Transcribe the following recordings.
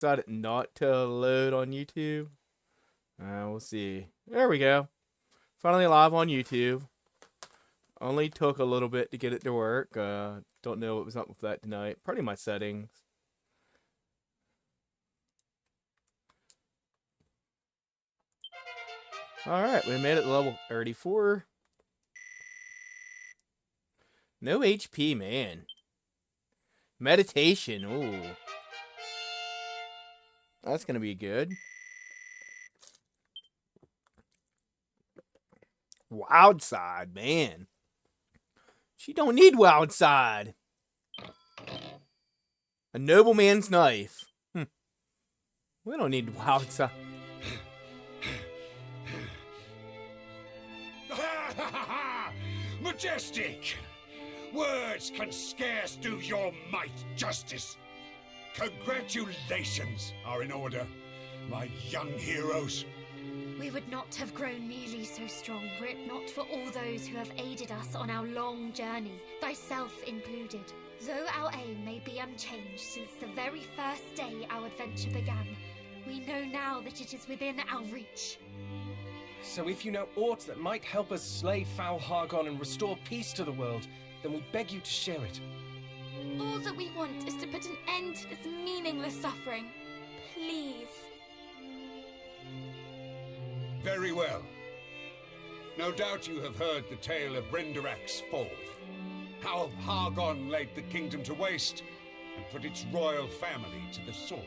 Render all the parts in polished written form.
Decided not to load on YouTube. We'll see. There we go. Finally live on YouTube. Only took a little bit to get it to work. Don't know what was up with that tonight. Probably my settings. Alright, we made it to level 34. No HP, man. Meditation, ooh. That's gonna be good. Wild side, man. She don't need wild side. A nobleman's knife. We don't need wild side. Majestic! Words can scarce do your might justice. Congratulations are in order, my young heroes. We would not have grown nearly so strong were it not for all those who have aided us on our long journey, thyself included. Though our aim may be unchanged since the very first day our adventure began, we know now that it is within our reach. So if you know aught that might help us slay foul Hargon and restore peace to the world, then we beg you to share it. All that we want is to put an end to this meaningless suffering. Please. Very well. No doubt you have heard the tale of Brenderak's fall. How Hargon laid the kingdom to waste and put its royal family to the sword.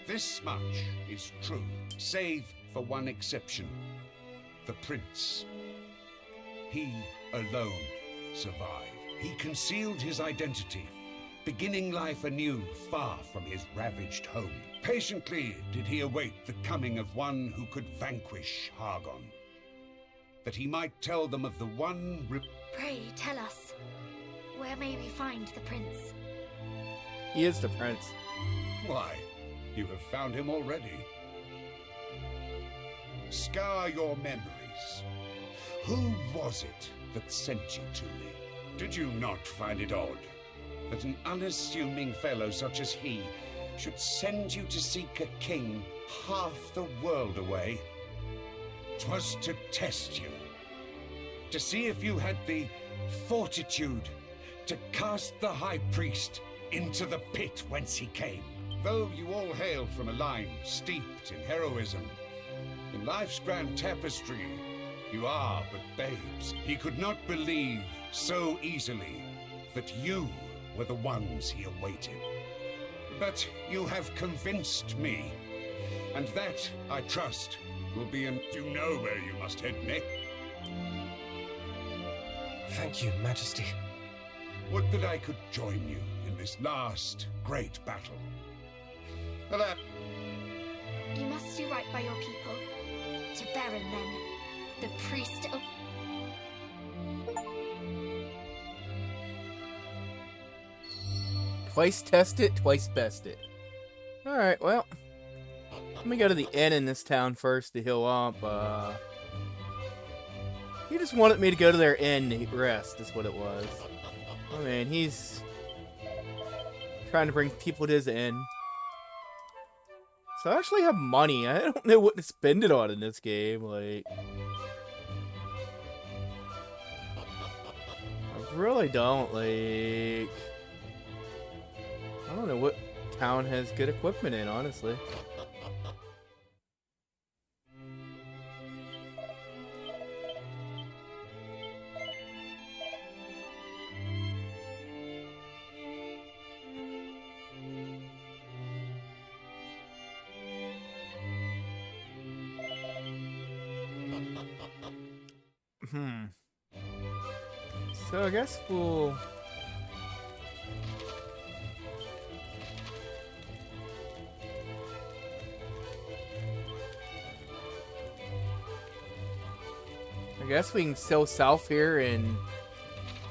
This much is true, save for one exception. The prince. He alone survived. He concealed his identity, beginning life anew far from his ravaged home. Patiently did he await the coming of one who could vanquish Hargon, that he might tell them of the one... Pray tell us, where may we find the prince? He is the prince. Why, you have found him already. Scour your memories. Who was it that sent you to me? Did you not find it odd that an unassuming fellow such as he should send you to seek a king half the world away? 'Twas to test you, to see if you had the fortitude to cast the High Priest into the pit whence he came. Though you all hail from a line steeped in heroism, in life's grand tapestry, you are but babes. He could not believe so easily that you were the ones he awaited. But you have convinced me, and that, I trust, will be an... You know where you must head next. Thank you, Majesty. Would that I could join you in this last great battle. Alas, You must do right by your people. To Baron, then. The priest of... Twice test it, twice best it. Alright, well. Let me go to the inn in this town first to heal up. He just wanted me to go to their inn to rest, is what it was. I mean, he's trying to bring people to his inn. So I actually have money. I don't know what to spend it on in this game. Like, I really don't. Like, I don't know what town has good equipment in, honestly. So I guess we'll... I guess we can still south here and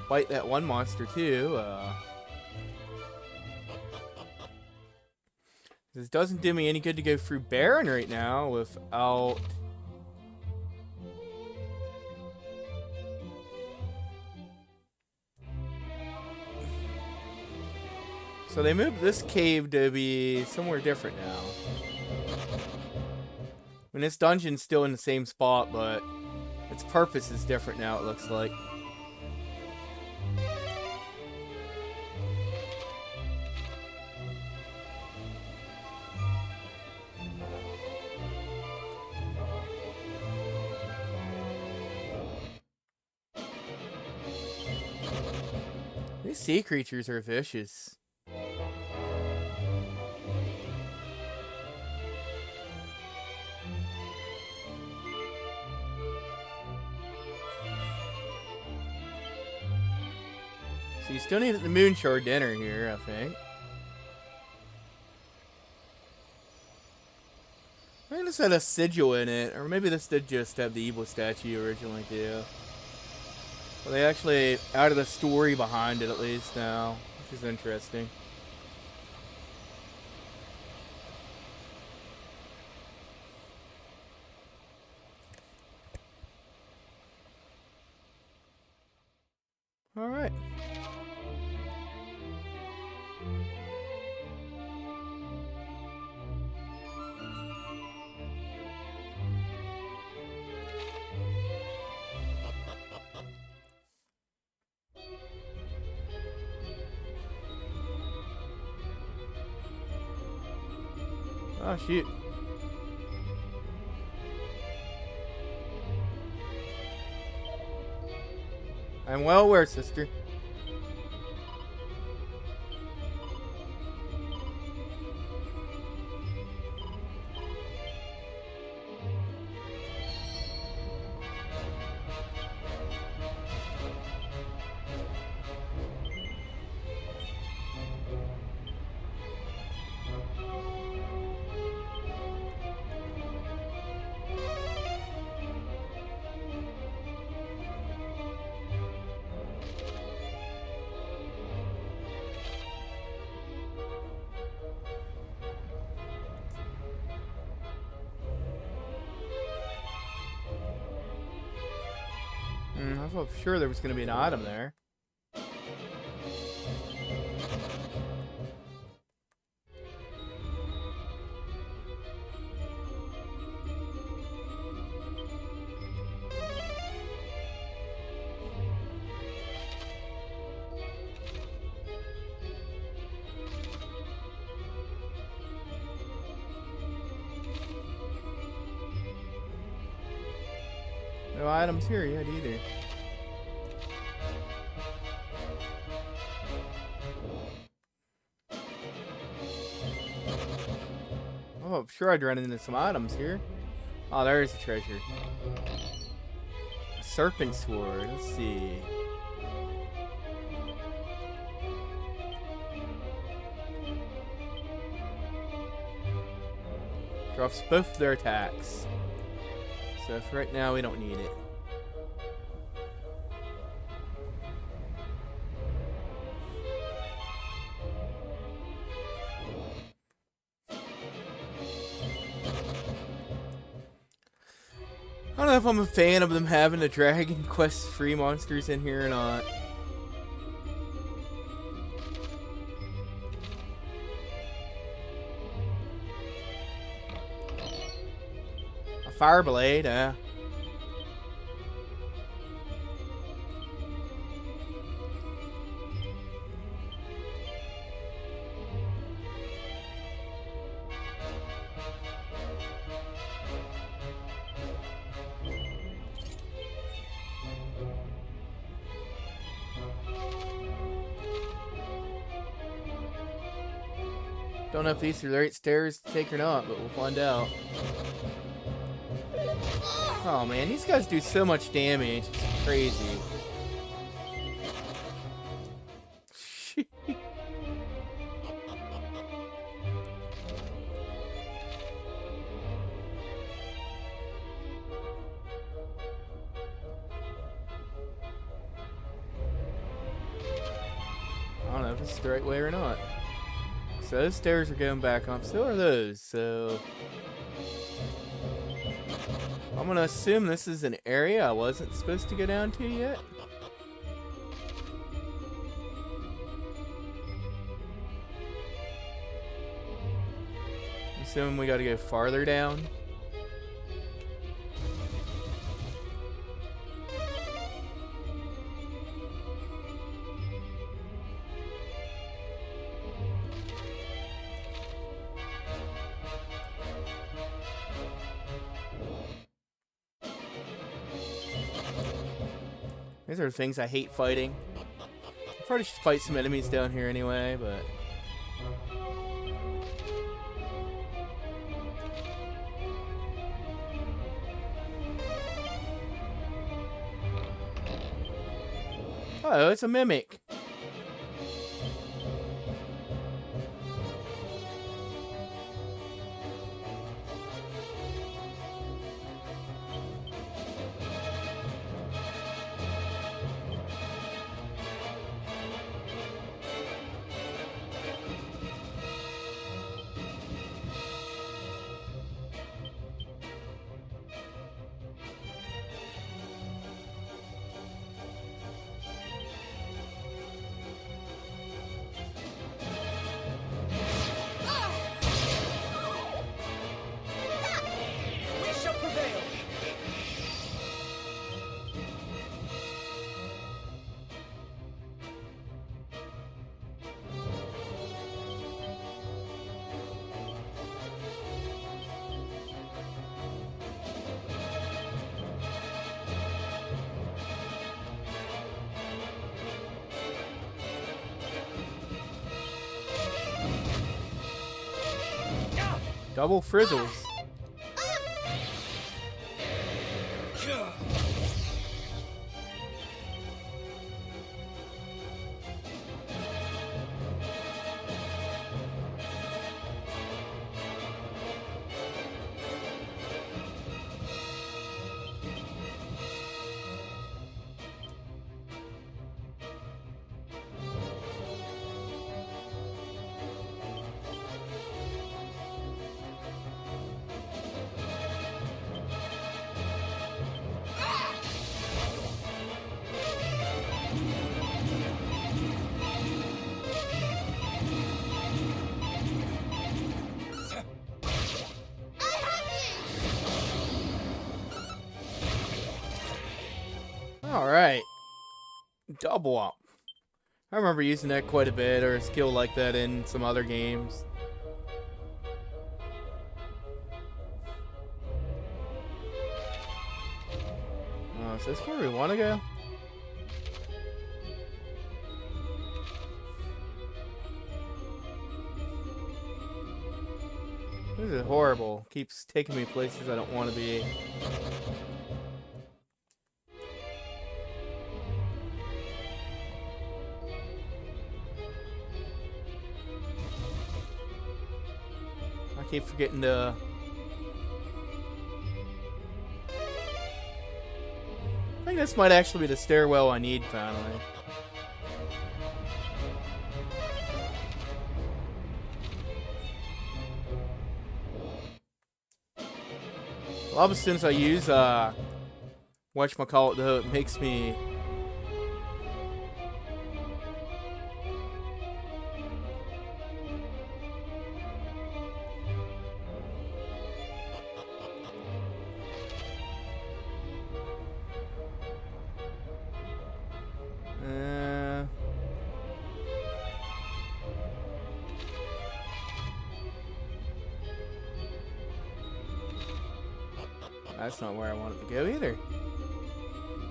fight that one monster too. This doesn't do me any good to go through Baron right now without... So they moved this cave to be somewhere different now. I mean, this dungeon's still in the same spot, but its purpose is different now, it looks like. These sea creatures are vicious. So you still need the Moonshore dinner here, I think. I think this had a sigil in it, or maybe this did just have the evil statue originally too. Well, they actually added a story behind it at least now, which is interesting. All right. Oh, shoot. I'm well aware, sister. I thought for sure there was going to be an item there. No items here yet either. Oh, I'm sure I'd run into some items here. Oh, there is a treasure. A serpent sword. Let's see. Drops both their attacks. So for right now, we don't need it. I don't know if I'm a fan of them having the Dragon Quest free monsters in here or not. A fire blade, Don't know if these are the right stairs to take or not, but we'll find out. Oh man, these guys do so much damage. It's crazy. I don't know if this is the right way or not. So those stairs are going back up. So are those. So I'm gonna assume this is an area I wasn't supposed to go down to yet. Assuming we gotta go farther down. These are things I hate fighting. I probably should fight some enemies down here anyway, but... Oh, it's a mimic. We shall prevail. Double frizzles. Alright. Double up. I remember using that quite a bit, or a skill like that in some other games. Oh, is this where we want to go? This is horrible. Keeps taking me places I don't want to be. I keep forgetting to... I think this might actually be the stairwell I need finally. Well, as soon as I use whatchamacallit though, it makes me... That's not where I wanted to go either.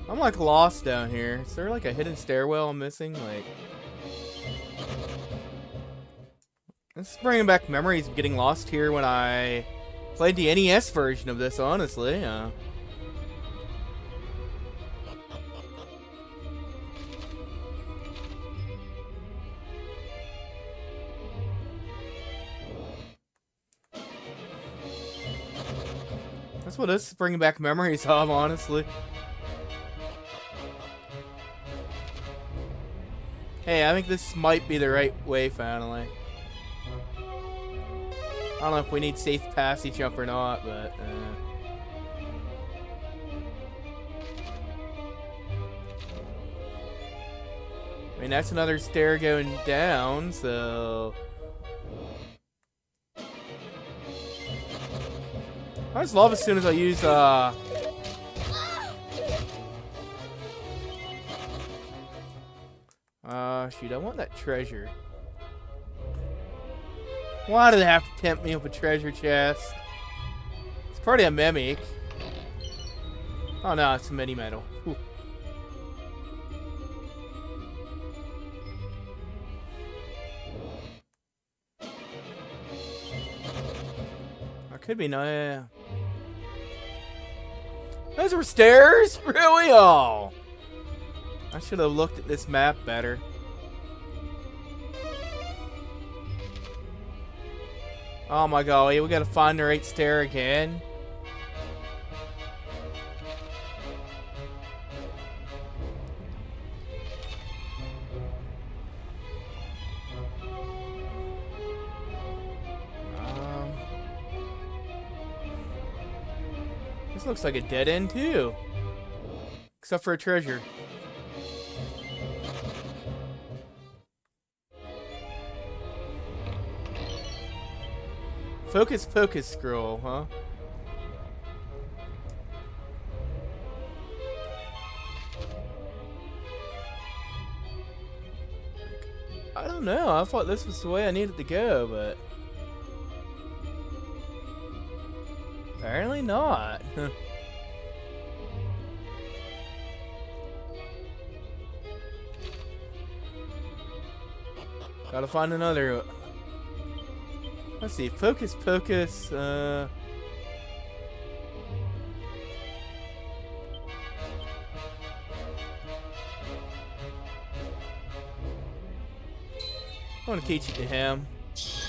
I'm like lost down here. Is there like a hidden stairwell I'm missing? Like, this is bringing back memories of getting lost here when I played the NES version of this, honestly. That's what this is bringing back memories of, honestly. Hey, I think this might be the right way, finally. I don't know if we need safe passage jump or not, but... I mean, that's another stair going down, so... I just love as soon as I use shoot, I want that treasure. Why do they have to tempt me with a treasure chest? It's probably a mimic. Oh no, it's a mini metal. Whew. Or could be no. Yeah. Those were stairs? Really? Oh. I should have looked at this map better. Oh my god, we gotta find the right stair again. This looks like a dead end too. Except for a treasure. Focus Pocus scroll, huh? I don't know. I thought this was the way I needed to go, but apparently not. Gotta find another. Let's see. Focus Pocus. I want to teach it to him. So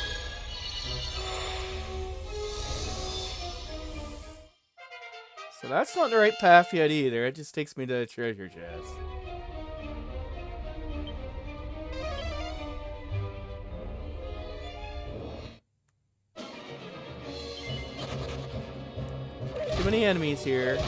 that's not the right path yet either. It just takes me to the treasure chest. Too many enemies here.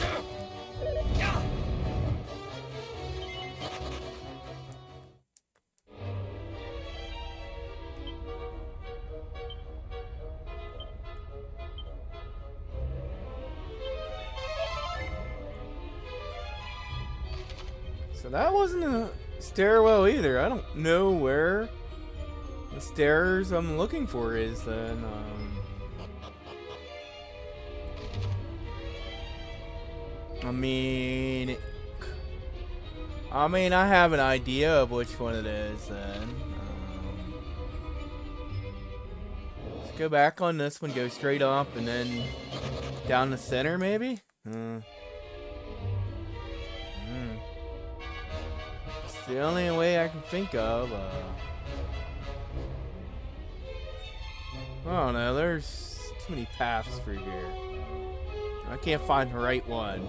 So that wasn't a stairwell either. I don't know where the stairs I'm looking for is then. I mean, I have an idea of which one it is then. Let's go back on this one, go straight up, and then down the center maybe? It's the only way I can think of. I don't know, there's too many paths through here. I can't find the right one.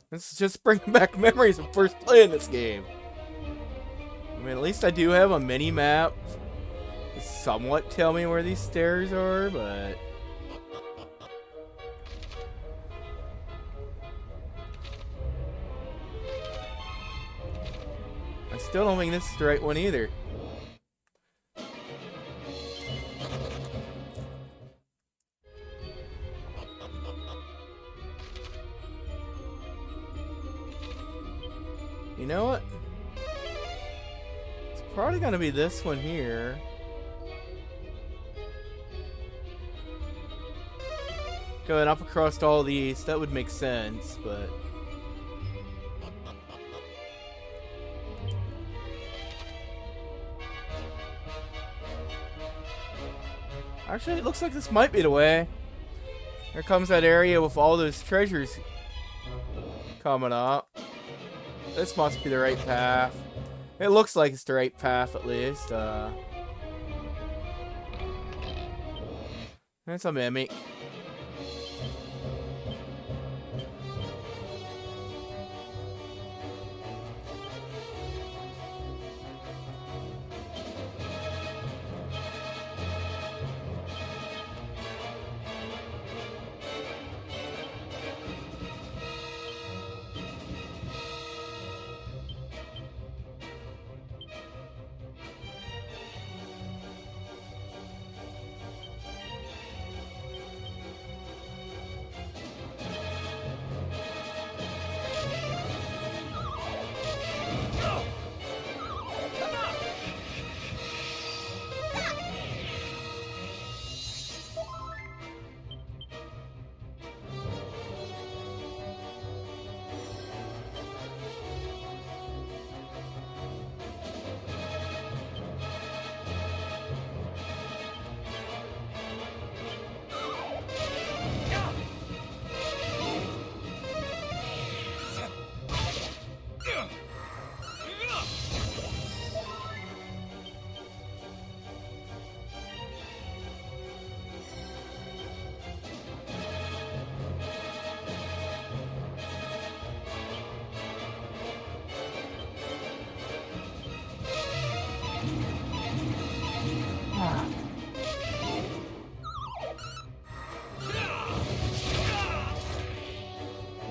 This is just bringing back memories of first playing this game. I mean, at least I do have a mini-map to somewhat tell me where these stairs are, but I still don't think this is the right one either. You know what? It's probably gonna be this one here. Going up across all these, that would make sense, but actually, it looks like this might be the way. Here comes that area with all those treasures coming up. This must be the right path. It looks like it's the right path, at least. That's a mimic.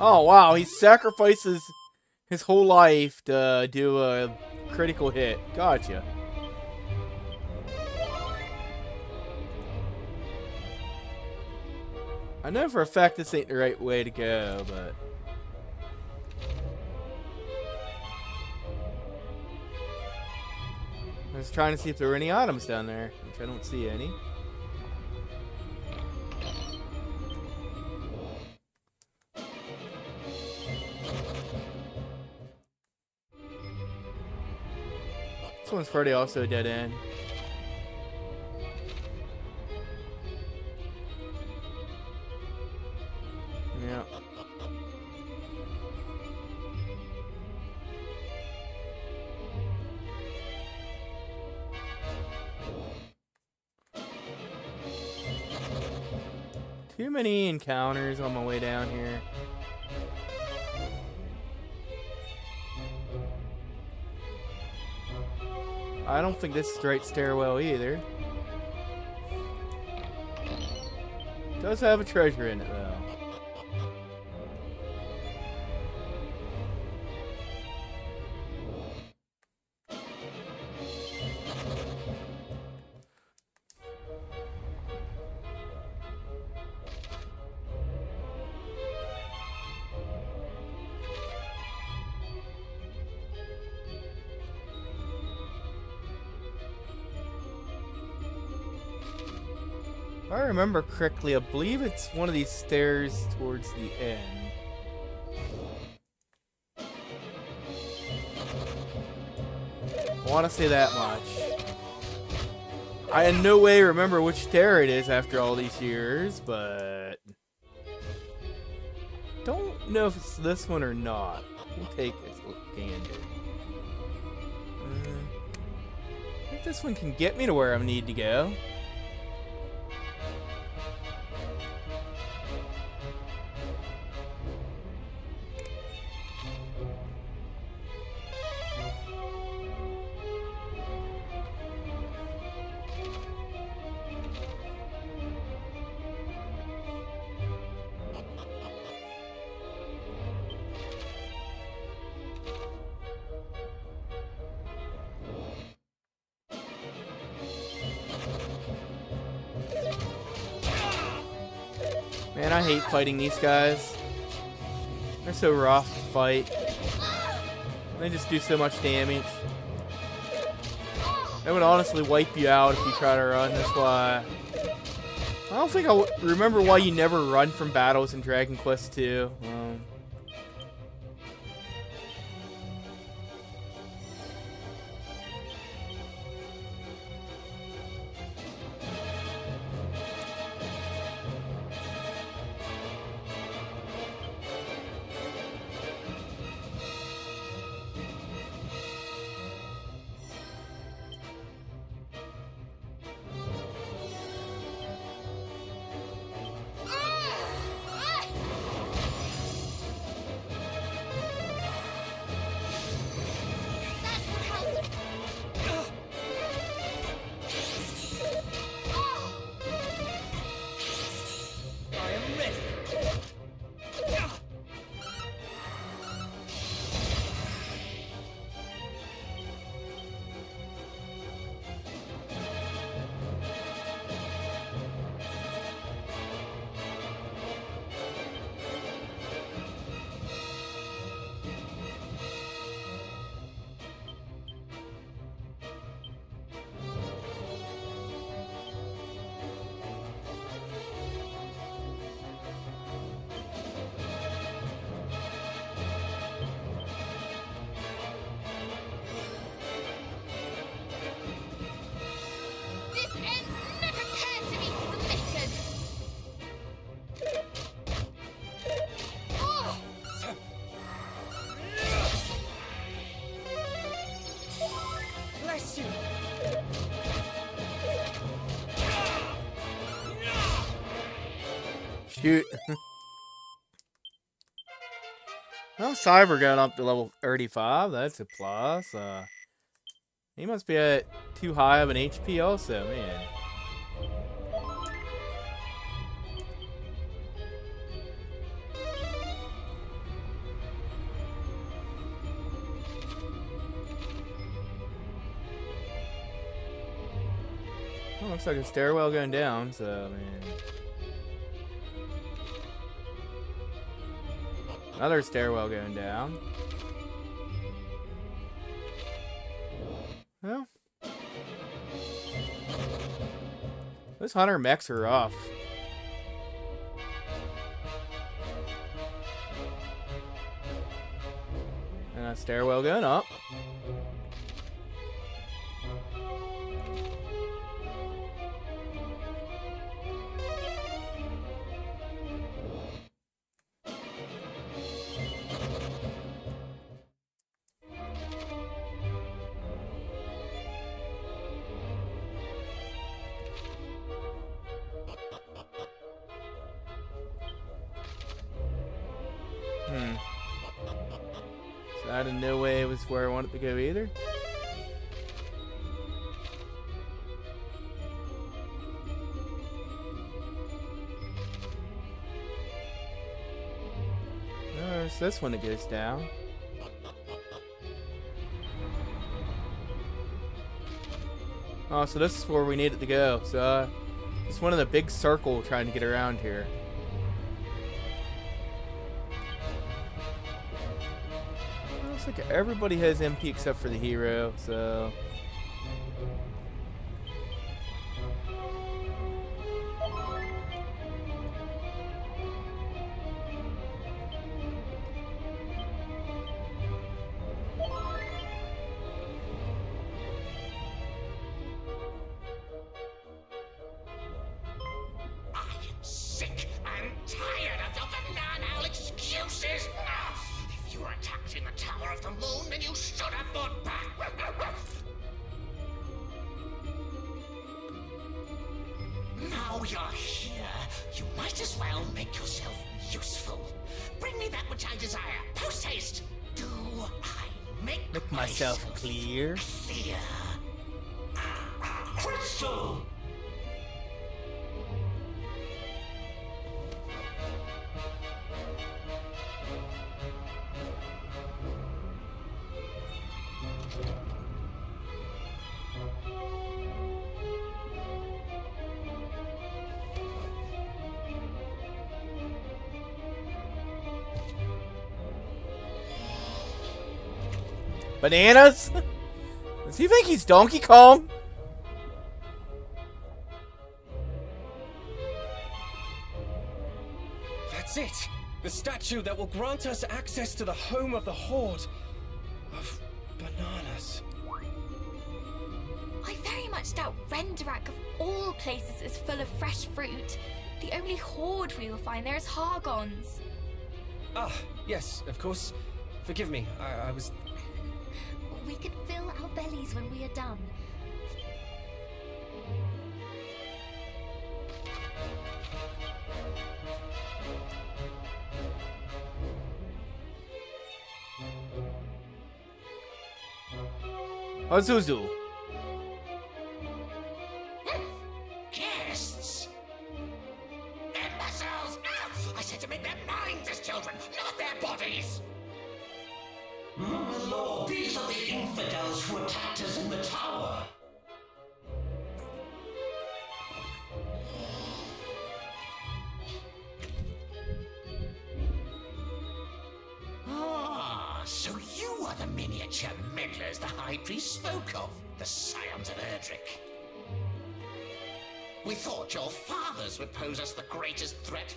Oh wow, he sacrifices his whole life to do a critical hit. Gotcha. I know for a fact this ain't the right way to go, but... I was trying to see if there were any items down there, which I don't see any. This one's probably also a dead end. Yeah. Too many encounters on my way down here. I don't think this is the right stairwell either. Does have a treasure in it though. If I remember correctly, I believe it's one of these stairs towards the end. I want to say that much. I in no way remember which stair it is after all these years, but... don't know if it's this one or not. We'll take a gander. I think this one can get me to where I need to go. Man, I hate fighting these guys. They're so rough to fight. They just do so much damage. They would honestly wipe you out if you try to run. That's why... I don't think I remember why you never run from battles in Dragon Quest II. Shoot. Well, Cyber got up to level 35. That's a plus. He must be at too high of an HP also, man. Well, looks like a stairwell going down, so, I mean... Another stairwell going down. Well... Those hunter mechs are rough. And a stairwell going up. So that in no way was where I wanted to go either. There's this one that goes down. Oh, so this is where we needed to go. So, it's one of the big circle trying to get around here. Looks like everybody has MP except for the hero, so... Sick and tired of your banal excuses. If you were attacked in the Tower of the Moon, then you should have fought back. Now you're here, you might as well make yourself useful. Bring me that which I desire, post haste. Do I make myself clear? Clear. Crystal! Bananas? Does he think he's Donkey Kong? That's it! The statue that will grant us access to the home of the Horde of bananas. I very much doubt Renderak of all places is full of fresh fruit. The only Horde we will find there is Hargons. Ah, yes, of course. Forgive me, I was... We can fill our bellies when we are done. Azuzu. Guests! Imbeciles! I said to make their minds as children, not their bodies! My lord, these are the infidels who attacked us in the tower. Ah, so you are the miniature meddlers the High Priest spoke of, the scions of Erdrick. We thought your fathers would pose us the greatest threat.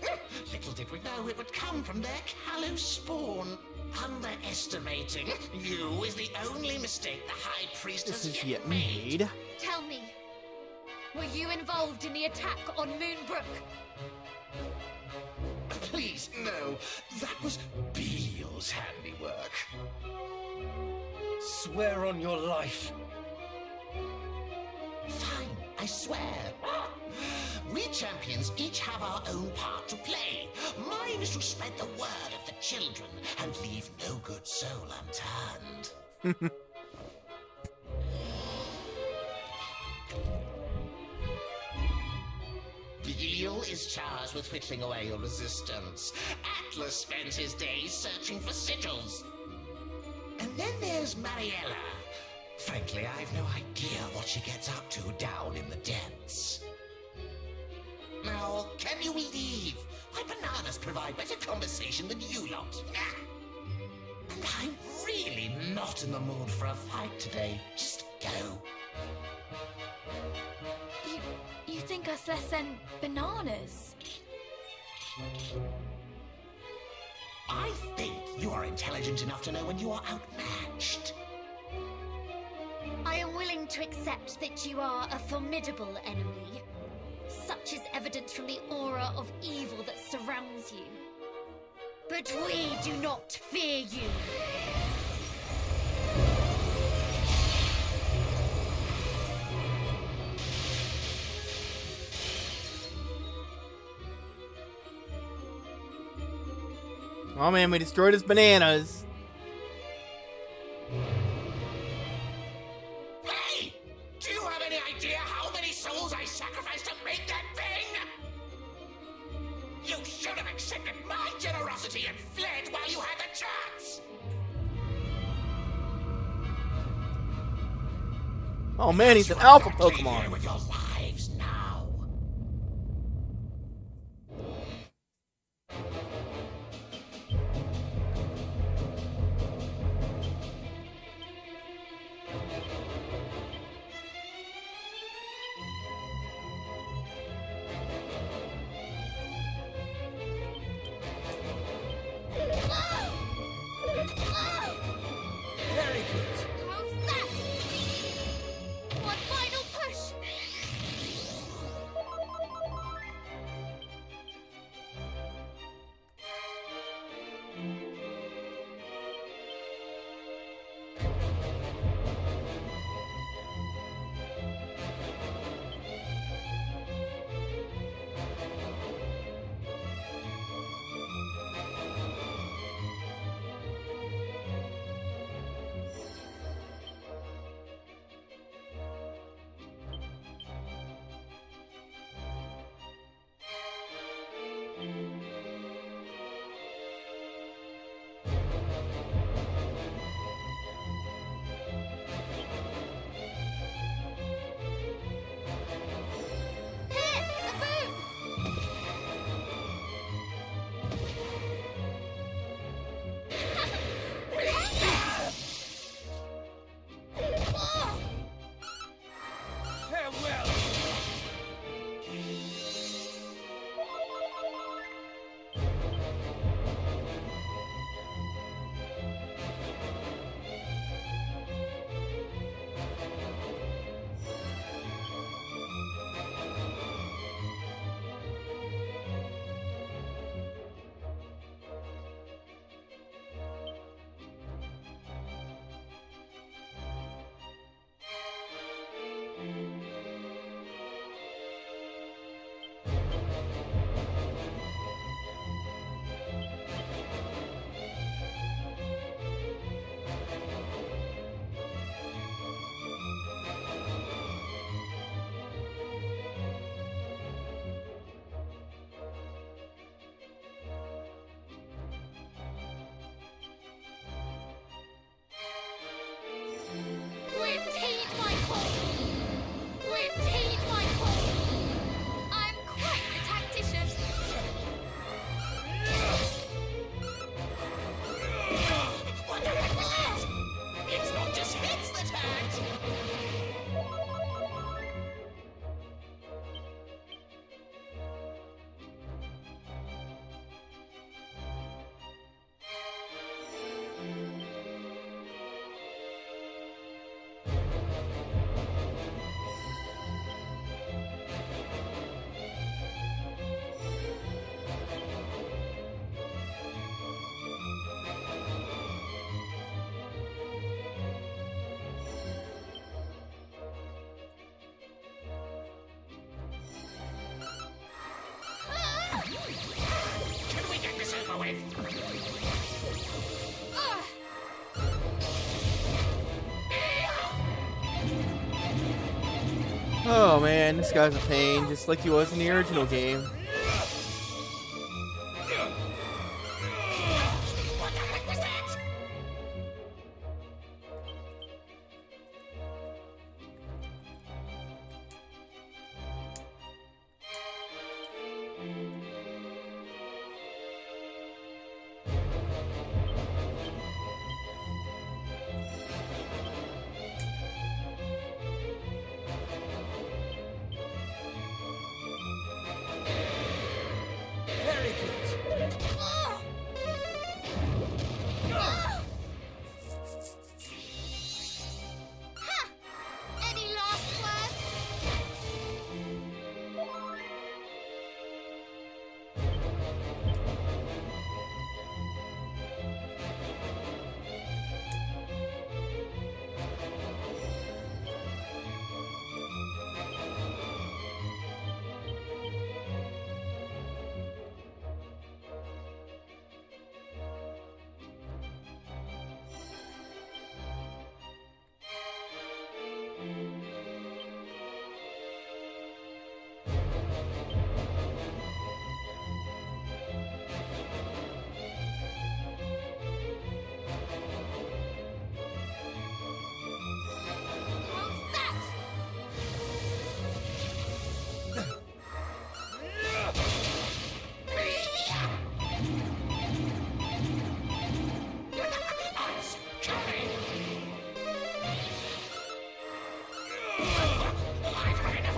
Little did we know it would come from their callow spawn. Underestimating you is the only mistake the High Priest This has is yet made. Tell me, were you involved in the attack on Moonbrook? Please, no. That was Belial's handiwork. Swear on your life. Fine, I swear. We champions each have our own part to play. Mine is to spread the word of the children and leave no good soul unturned. Belial is charged with whittling away your resistance. Atlas spends his days searching for sigils. And then there's Mariella. Frankly, I've no idea what she gets up to down in the depths. you leave. My bananas provide better conversation than you lot. And I'm really not in the mood for a fight today. Just go. You think us less than bananas? I think you are intelligent enough to know when you are outmatched. I am willing to accept that you are a formidable enemy. Such is evident from the aura of evil that surrounds you. But we do not fear you. Oh man, we destroyed his bananas. Hey! Do you have any idea how many souls I sacrificed to make that thing? You should have accepted my generosity and fled while you had the chance! Oh man, he's an alpha Got here Pokemon. with your lives now. Very good. How's that? One final push. Here, a boom. Oh! Farewell. Repeat my call! Repeat my call! I'm quite the tactician. What the heck was that? It's not just hits that hurt! Can we get this over with? Oh man, this guy's a pain, just like he was in the original game. What the heck was that?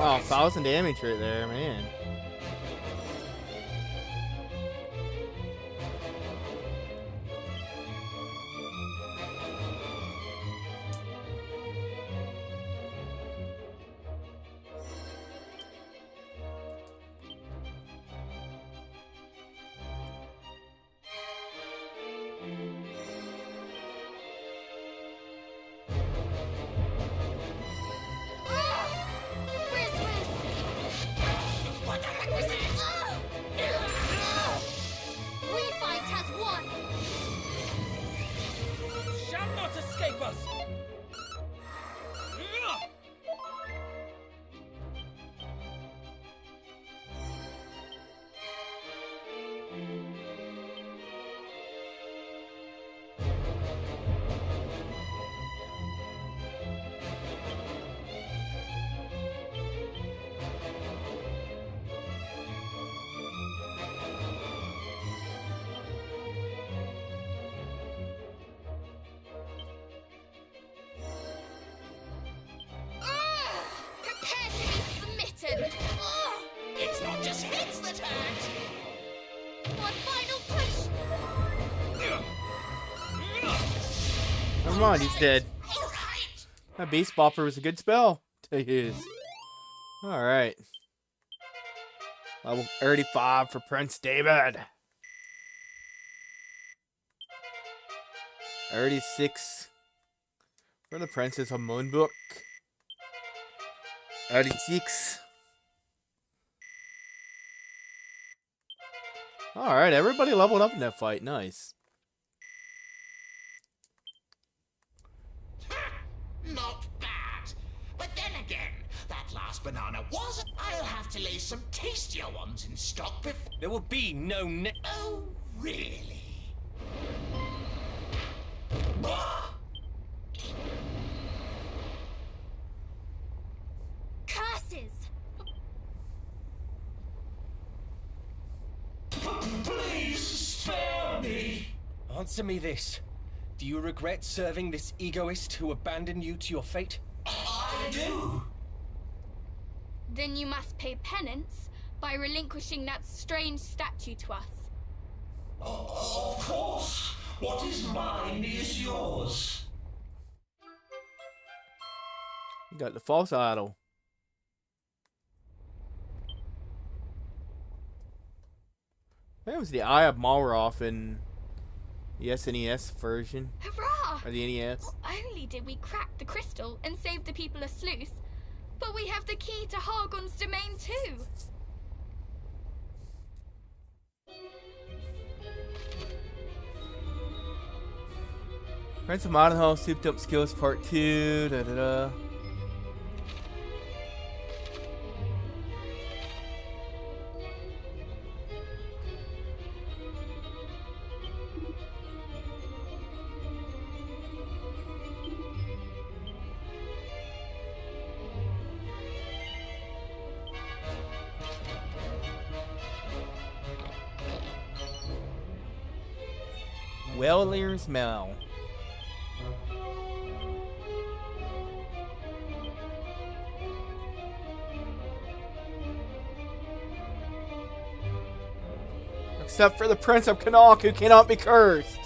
Wow, 1,000 damage right there, man. What the heck was that? We fight as one! Shall not escape us! Prepare to be smitten! It's not just hits that hurt. One final push! Never mind, he's dead. All right. That Beast Bopper was a good spell to use. Alright. Level 35 for Prince David. 36 for the Princess of Moonbook. 36. Alright, everybody leveled up in that fight. Nice. Not bad. But then again, that last banana was. I'll have to lay some tastier ones in stock before. There will be no Oh, really? Curses! Please spare me. Answer me this. Do you regret serving this egoist who abandoned you to your fate? I do. Then you must pay penance by relinquishing that strange statue to us. Of course. What is mine is yours. You got the false idol. That was the Eye of Malroth in the SNES version. Hurrah! Or the NES. Not only did we crack the crystal and save the people of Sluice, but we have the key to Hargon's domain too. Prince of Modenhall, Souped Up Skills Part 2. Da da da. Weller's Mel. Except for the Prince of Connaught, who cannot be cursed.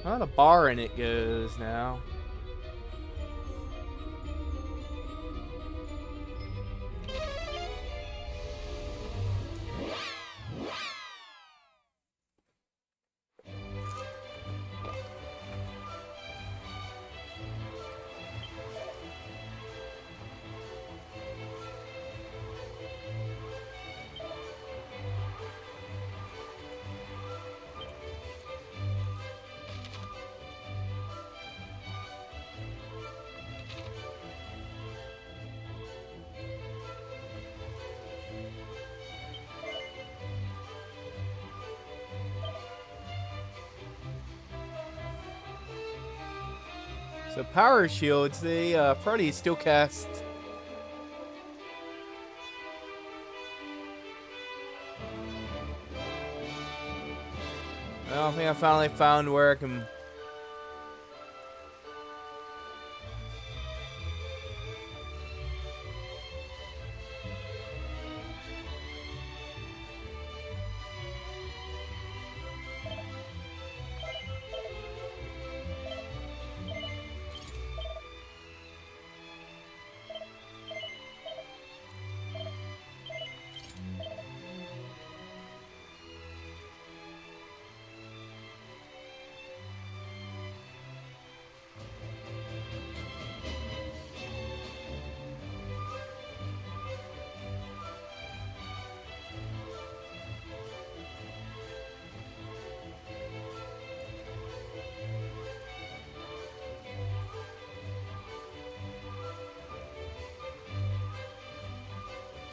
Oh, the bar in it goes now. So power shields, they probably still cast I don't think I finally found where I can.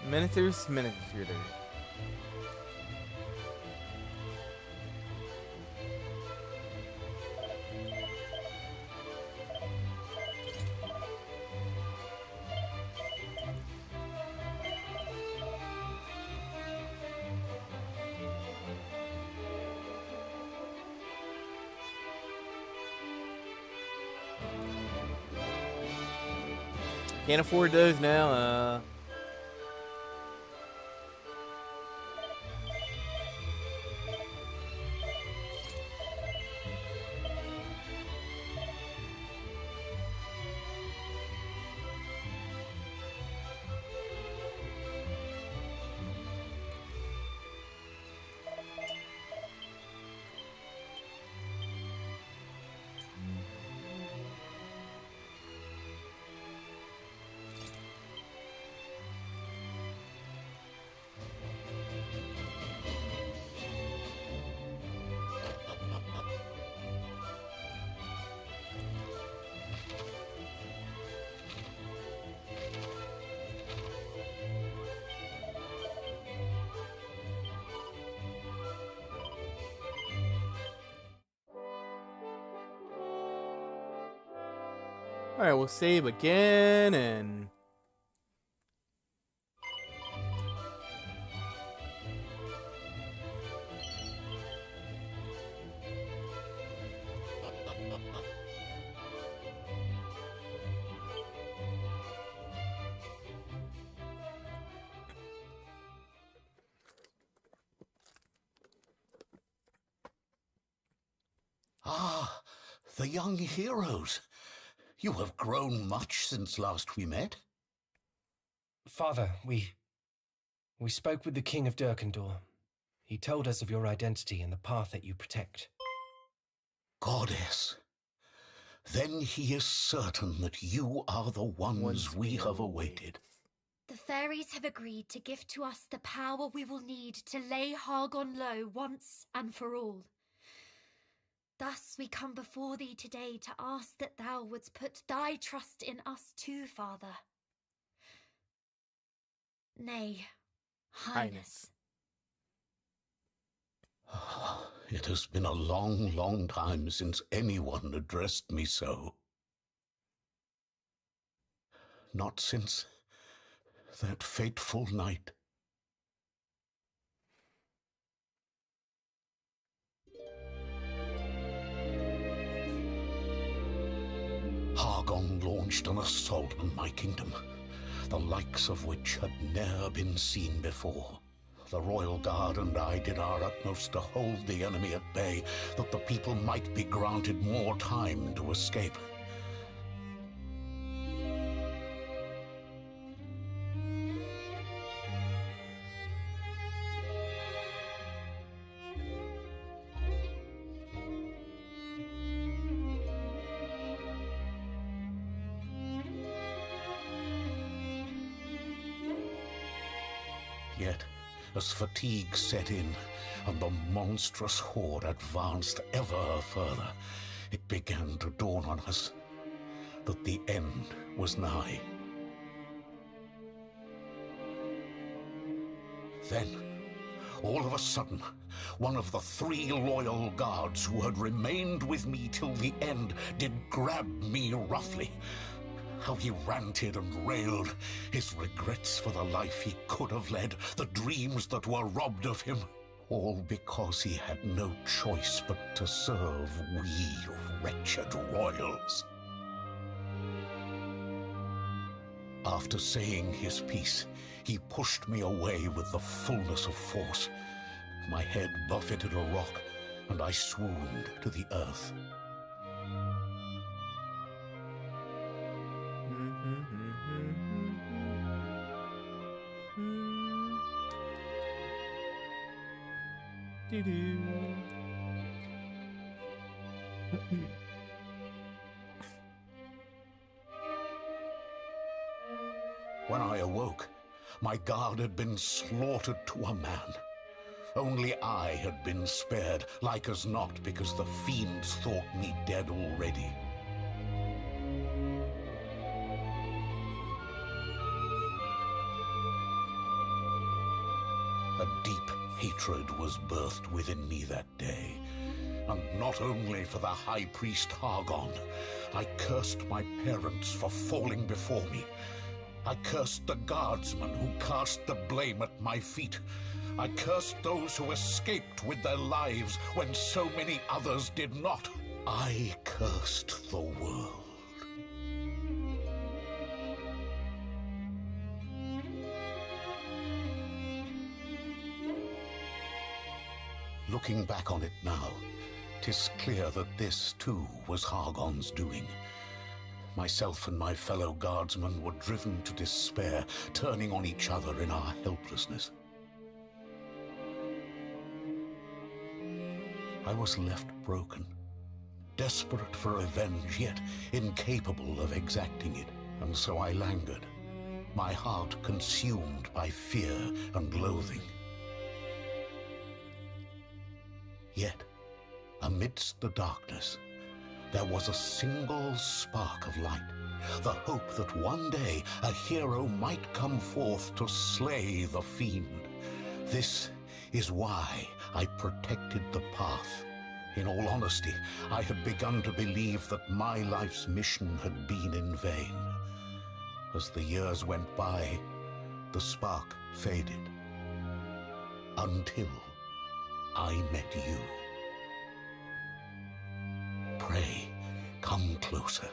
Miniatures. Can't afford those now. Alright, we'll save again and. Ah, the young heroes. You have grown much since last we met. Father, we spoke with the King of Durkandor. He told us of your identity and the path that you protect. Goddess. Then he is certain that you are the ones we have awaited. The fairies have agreed to give to us the power we will need to lay Hargon low once and for all. Thus we come before thee today to ask that thou wouldst put thy trust in us too, Father. Nay, Highness. It has been a long, long time since anyone addressed me so. Not since that fateful night. Hargon launched an assault on my kingdom, the likes of which had ne'er been seen before. The Royal Guard and I did our utmost to hold the enemy at bay, that the people might be granted more time to escape. Yet, as fatigue set in, and the monstrous horde advanced ever further, it began to dawn on us that the end was nigh. Then, all of a sudden, one of the 3 loyal guards who had remained with me till the end did grab me roughly. How he ranted and railed, his regrets for the life he could have led, the dreams that were robbed of him. All because he had no choice but to serve we wretched royals. After saying his piece, he pushed me away with the fullness of force. My head buffeted a rock, and I swooned to the earth. When I awoke, my guard had been slaughtered to a man. Only I had been spared, like as not, because the fiends thought me dead already. A deep hatred was birthed within me that day. And not only for the High Priest Hargon, I cursed my parents for falling before me. I cursed the guardsmen who cast the blame at my feet. I cursed those who escaped with their lives when so many others did not. I cursed the world. Looking back on it now, 'tis clear that this, too, was Hargon's doing. Myself and my fellow guardsmen were driven to despair, turning on each other in our helplessness. I was left broken, desperate for revenge, yet incapable of exacting it. And so I languid, my heart consumed by fear and loathing. Yet, amidst the darkness, there was a single spark of light, the hope that one day a hero might come forth to slay the fiend. This is why I protected the path. In all honesty, I had begun to believe that my life's mission had been in vain. As the years went by, the spark faded. Until I met you. Pray, come closer.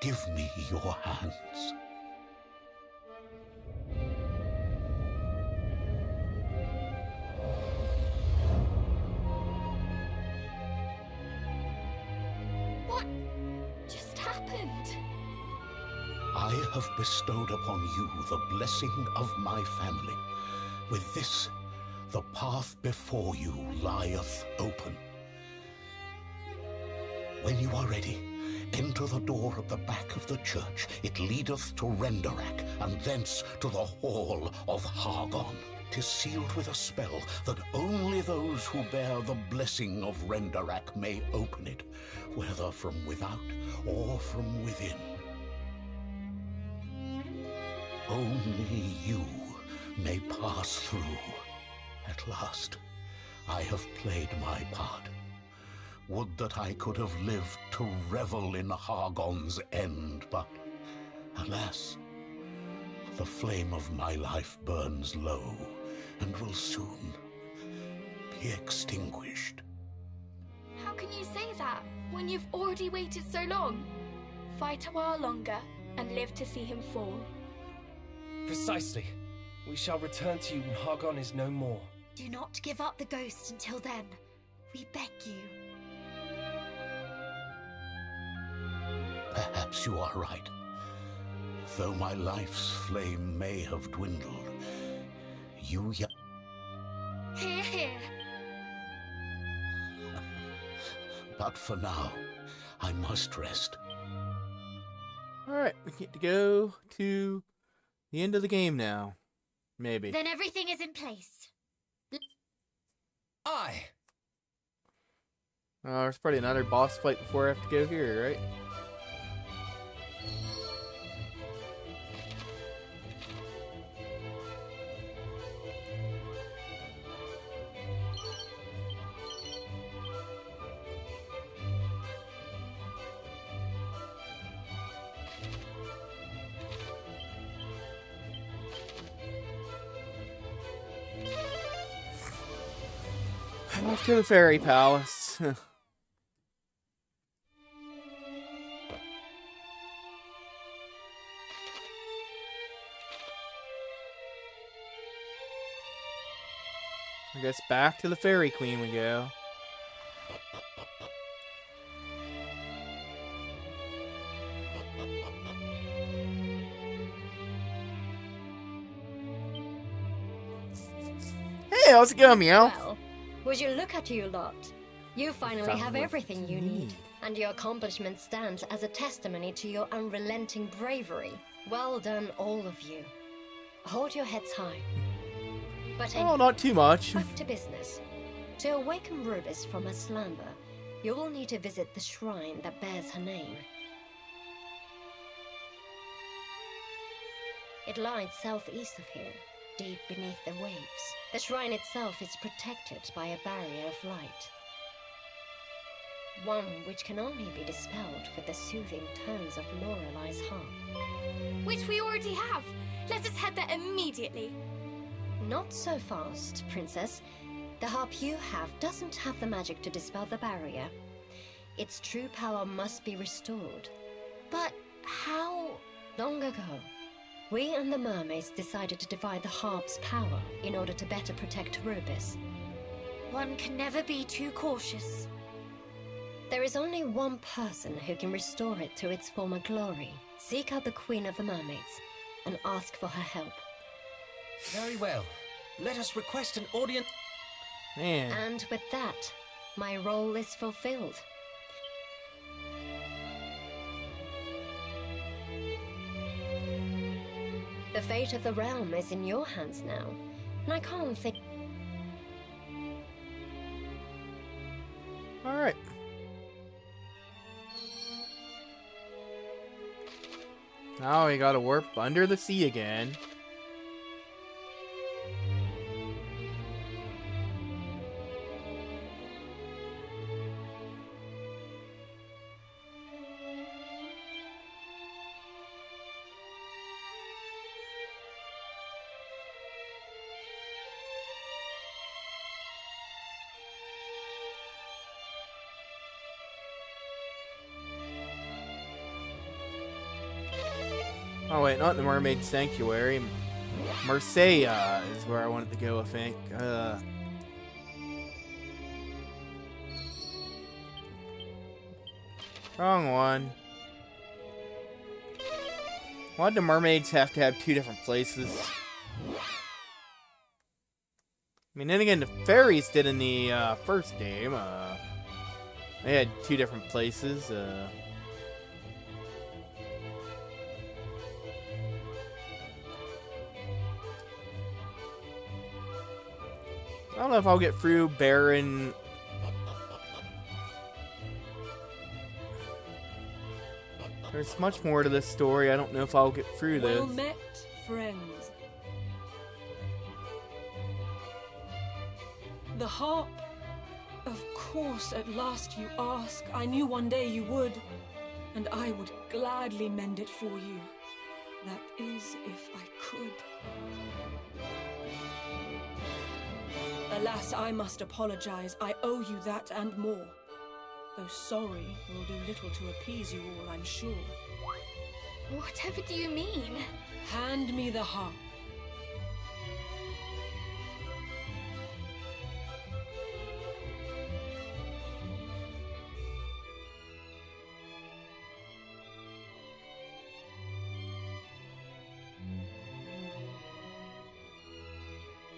Give me your hands. What just happened? I have bestowed upon you the blessing of my family. With this, the path before you lieth open. When you are ready, enter the door at the back of the church. It leadeth to Renderak, and thence to the hall of Hargon. 'Tis sealed with a spell that only those who bear the blessing of Renderak may open it, whether from without or from within. Only you may pass through. At last, I have played my part. Would that I could have lived to revel in Hargon's end, but alas, the flame of my life burns low and will soon be extinguished. How can you say that when you've already waited so long? Fight a while longer and live to see him fall. Precisely. We shall return to you when Hargon is no more. Do not give up the ghost until then. We beg you. Perhaps you are right. Though my life's flame may have dwindled, you yet... Hear, hear. But for now, I must rest. Alright, we get to go to the end of the game now. Maybe. Then everything is in place. Aye. There's probably another boss fight before I have to go here, right? Off to the fairy palace. I guess back to the Fairy Queen we go. Hey, how's it going, Meow? Well, would you look at you lot? You finally Found have what everything you you need, need. and your accomplishment stands as a testimony to your unrelenting bravery. Well done, all of you. Hold your heads high. But Oh, anyway, not too much. back to business. To awaken Rubis from her slumber, you will need to visit the shrine that bears her name. It lies southeast of here, deep beneath the waves. The shrine itself is protected by a barrier of light. One which can only be dispelled with the soothing tones of Lorelai's harp. Which we already have. Let us head there immediately. Not so fast, Princess. The harp you have doesn't have the magic to dispel the barrier. Its true power must be restored. But how? Long ago, we and the mermaids decided to divide the harp's power in order to better protect Rubis. One can never be too cautious. There is only one person who can restore it to its former glory. Seek out the Queen of the Mermaids and ask for her help. Very well. Let us request an audience. Man. And with that, my role is fulfilled. The fate of the realm is in your hands now, and I can't think. Alright. Now we gotta warp under the sea again. Oh wait, not the Mermaid Sanctuary. Marseille is where I wanted to go, I think. Wrong one. Why do the mermaids have to have two different places? I mean, then again, the fairies did in the first game. They had two different places. I don't know if I'll get through Baron. There's much more to this story. I don't know if I'll get through this. Well met, friends. The harp. Of course, at last you ask. I knew one day you would, and I would gladly mend it for you. That is, if I could. Alas, I must apologize. I owe you that and more. Though sorry will do little to appease you all, I'm sure. Whatever do you mean? Hand me the harp.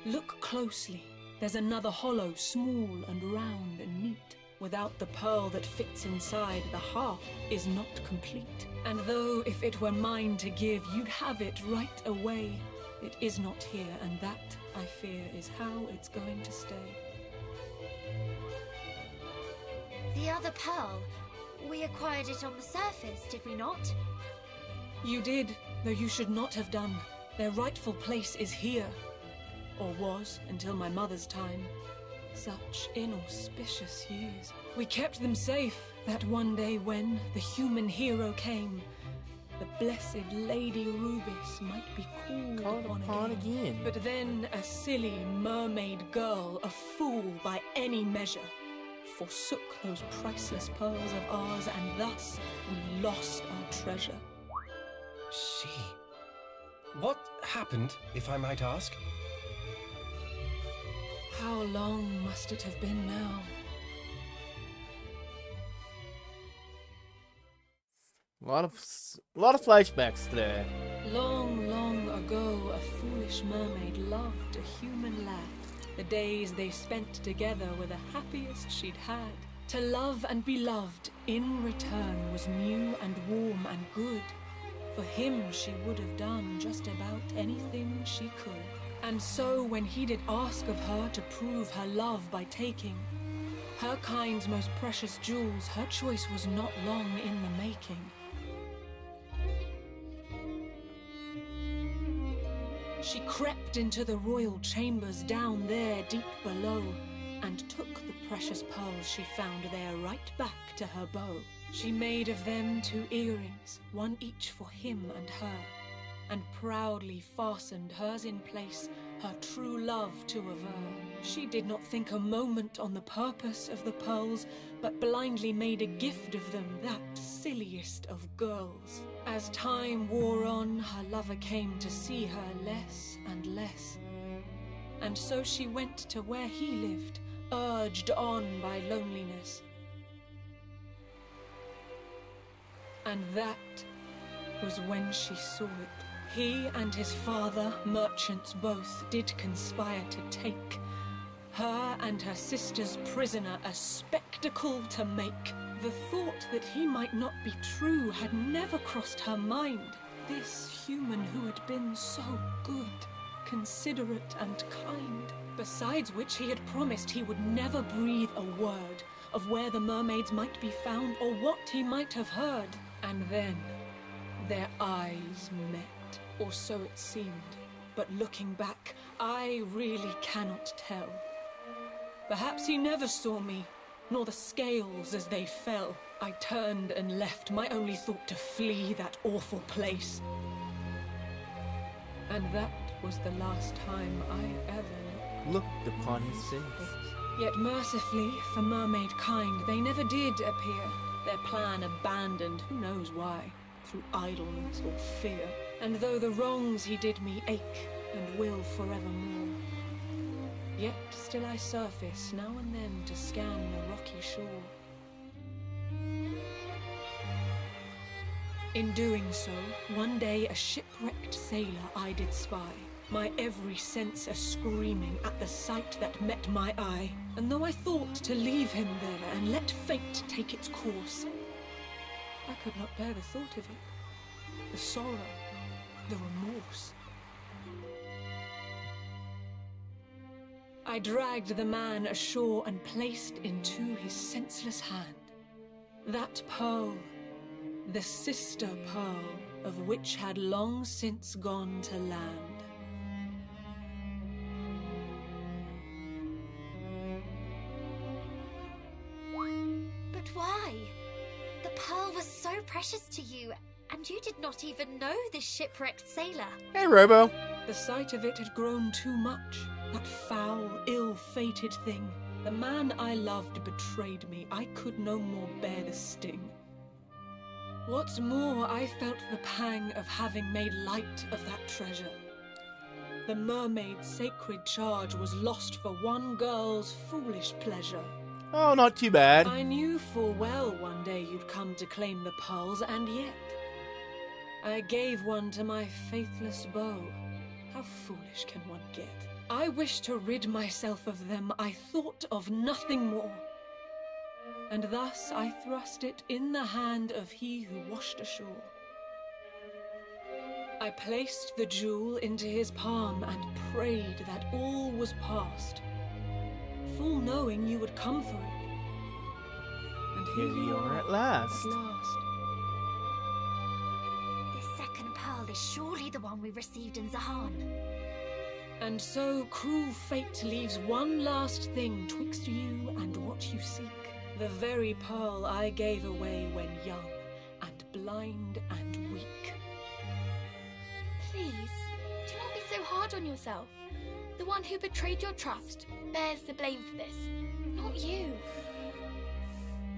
Look closely. There's another hollow, small and round and neat. Without the pearl that fits inside, the harp is not complete. And though if it were mine to give, you'd have it right away, it is not here, and that, I fear, is how it's going to stay. The other pearl, we acquired it on the surface, did we not? You did, though you should not have done. Their rightful place is here. Or was, until my mother's time. Such inauspicious years. We kept them safe, that one day when the human hero came. the blessed Lady Rubis might be called upon again. But then a silly mermaid girl, a fool by any measure, forsook those priceless pearls of ours, and thus we lost our treasure. She... What happened, if I might ask? How long must it have been now? A lot of flashbacks today. Long, long ago, a foolish mermaid loved a human lad. The days they spent together were the happiest she'd had. To love and be loved in return was new and warm and good. For him she would have done just about anything she could. And so when he did ask of her to prove her love by taking her kind's most precious jewels, her choice was not long in the making. She crept into the royal chambers down there deep below, and took the precious pearls she found there right back to her bow. She made of them 2 earrings, one each for him and her, and proudly fastened hers in place, her true love to aver. She did not think a moment on the purpose of the pearls, but blindly made a gift of them, that silliest of girls. As time wore on, her lover came to see her less and less. And so she went to where he lived, urged on by loneliness. And that was when she saw it. He and his father, merchants both, did conspire to take her and her sister's prisoner, a spectacle to make. The thought that he might not be true had never crossed her mind. This human who had been so good, considerate and kind. Besides which he had promised he would never breathe a word of where the mermaids might be found or what he might have heard. And then their eyes met, or so it seemed. But looking back, I really cannot tell. Perhaps he never saw me, nor the scales as they fell. I turned and left, my only thought to flee that awful place. And that was the last time I ever Looked upon his face. Yet mercifully, for mermaid kind, they never did appear. Their plan abandoned, who knows why, through idleness or fear. And though the wrongs he did me ache and will forevermore, yet still I surface now and then to scan the rocky shore. In doing so, one day a shipwrecked sailor I did spy, my every sense a-screaming at the sight that met my eye. And though I thought to leave him there and let fate take its course, I could not bear the thought of it, the sorrow, the remorse. I dragged the man ashore and placed into his senseless hand that pearl, the sister pearl of which had long since gone to land. But why? The pearl was so precious to you, and you did not even know this shipwrecked sailor. Hey, Robo. The sight of it had grown too much. That foul, ill-fated thing. The man I loved betrayed me. I could no more bear the sting. What's more, I felt the pang of having made light of that treasure. The mermaid's sacred charge was lost for one girl's foolish pleasure. Oh, not too bad. I knew full well one day you'd come to claim the pearls, and yet I gave one to my faithless beau. How foolish can one get? I wished to rid myself of them. I thought of nothing more. And thus I thrust it in the hand of he who washed ashore. I placed the jewel into his palm and prayed that all was past, full knowing you would come for it. And Here you are at last. This second pearl is surely the one we received in Zahan. And so cruel fate leaves one last thing twixt you and what you seek. The very pearl I gave away when young and blind and weak. Please, do not be so hard on yourself. The one who betrayed your trust bears the blame for this, not you.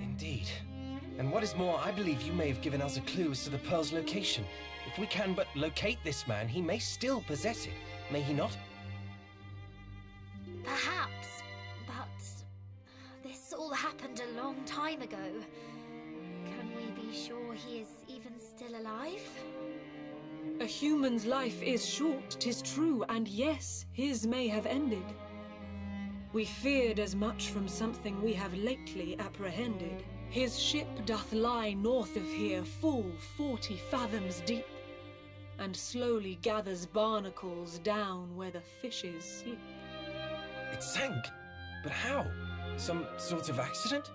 Indeed. And what is more, I believe you may have given us a clue as to the pearl's location. If we can but locate this man, he may still possess it, may he not? Perhaps, but this all happened a long time ago. Can we be sure he is even still alive? A human's life is short, 'tis true, and yes, his may have ended. We feared as much from something we have lately apprehended. His ship doth lie north of here, full 40 fathoms deep, and slowly gathers barnacles down where the fishes sleep. It sank? But how? Some sort of accident?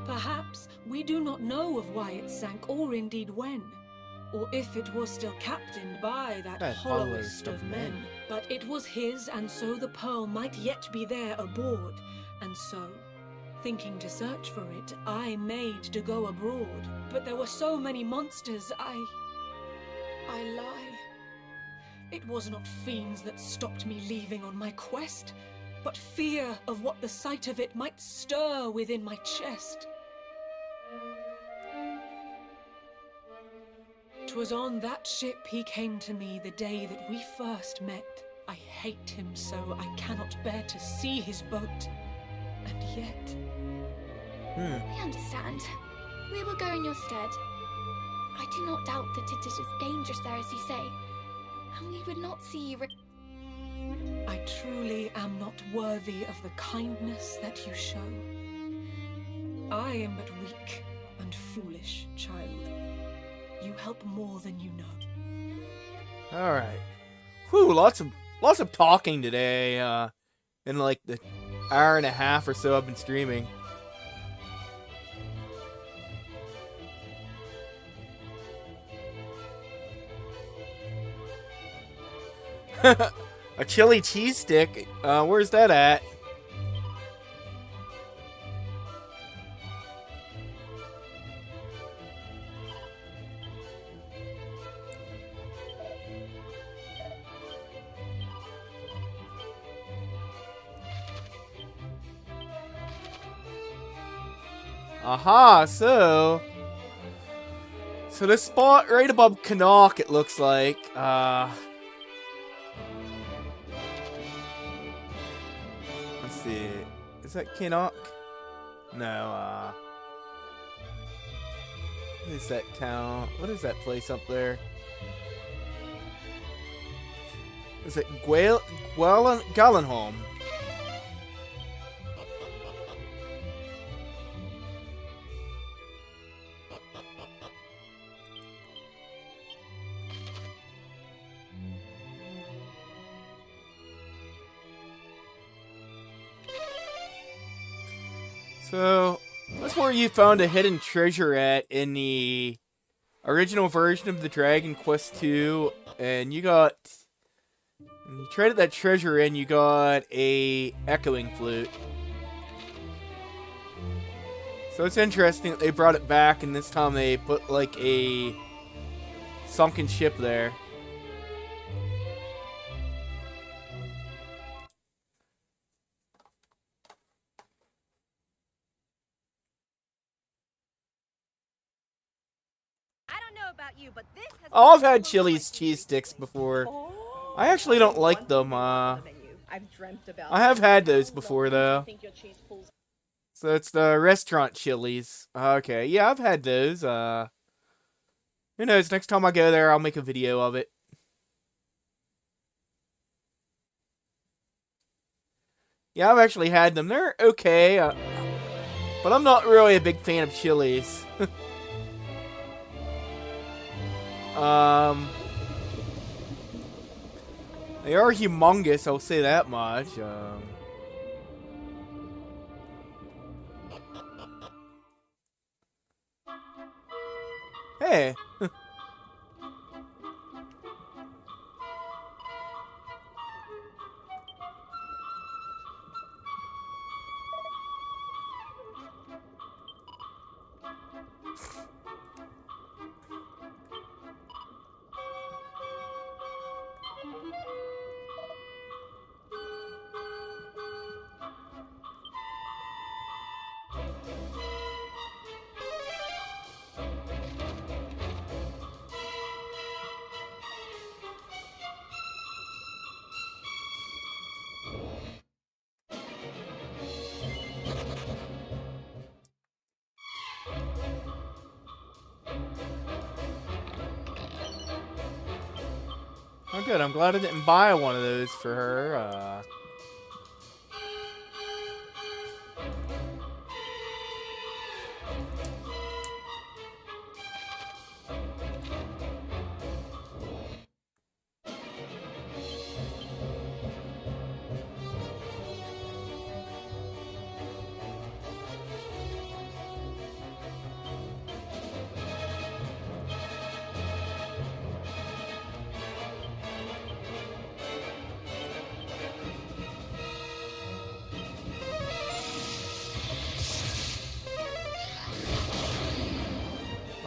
Perhaps we do not know of why it sank, or indeed when, or if it was still captained by that hollowest of men. But it was his, and so the pearl might yet be there aboard, and so, thinking to search for it, I made to go abroad. But there were so many monsters, I lie. It was not fiends that stopped me leaving on my quest, but fear of what the sight of it might stir within my chest. 'Twas on that ship he came to me the day that we first met. I hate him so, I cannot bear to see his boat. And yet... We understand. We will go in your stead. I do not doubt that it is as dangerous there as you say, and we would not see you I truly am not worthy of the kindness that you show. I am but weak and foolish, child. You help more than you know. Alright. Whew, lots of talking today, in like the hour and a half or so I've been streaming. A chili cheese stick? Where's that at? Aha, so this spot right above Canuck, it looks like, let's see, is that Canuck? No, what is that town? What is that place up there? Is it Gallenholm? So, that's where you found a hidden treasure at in the original version of the Dragon Quest II, and you traded that treasure in, you got a echoing flute. So it's interesting that they brought it back, and this time they put like a sunken ship there. Oh, I've had Chili's cheese sticks before. I actually don't like them. I have had those before though. So it's the restaurant Chili's. Okay, yeah, I've had those. Who knows? Next time I go there, I'll make a video of it. Yeah, I've actually had them. They're okay, but I'm not really a big fan of Chili's. They are humongous, I'll say that much. Hey. Oh, good. I'm glad I didn't buy one of those for her.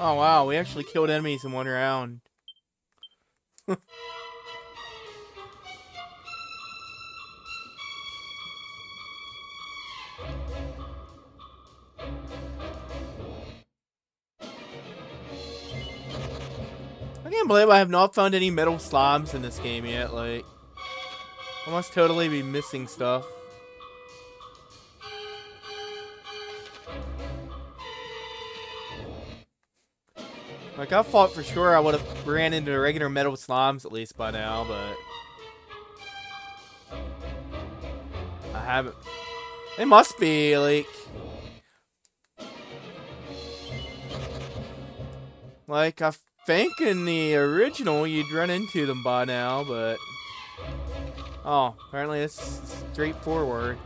Oh wow, we actually killed enemies in one round. I can't believe I have not found any metal slabs in this game yet. Like, I must totally be missing stuff. Like, I thought for sure I would have ran into regular metal slimes at least by now, but I haven't. It must be, like... I think in the original you'd run into them by now, but... Oh, apparently it's straightforward.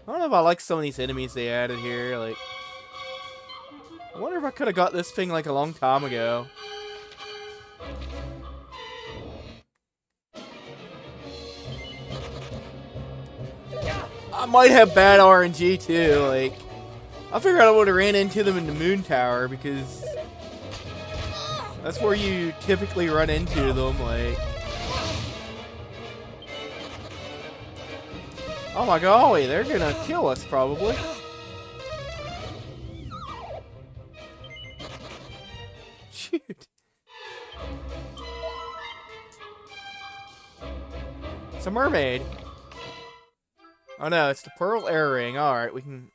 I don't know if I like some of these enemies they added here, like... I wonder if I could have got this thing, like, a long time ago. I might have bad RNG, too, like... I figured I would have ran into them in the moon tower, because... that's where you typically run into them, like... Oh my golly, they're gonna kill us, probably. Shoot. It's a mermaid. Oh no, it's the pearl air ring. Alright, we can...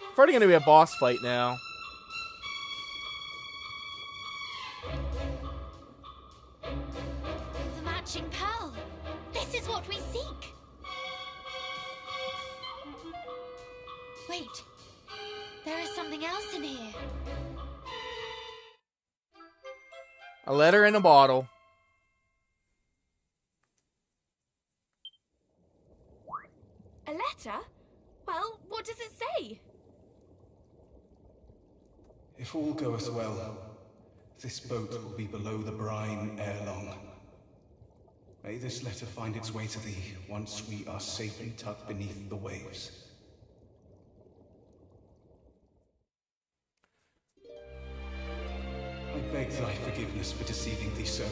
It's probably gonna be a boss fight now. The matching pearl. This is what we seek. Wait. There is something else in here. A letter in a bottle. A letter? Well, what does it say? If all goes well, this boat will be below the brine ere long. May this letter find its way to thee once we are safely tucked beneath the waves. I beg thy forgiveness for deceiving thee so.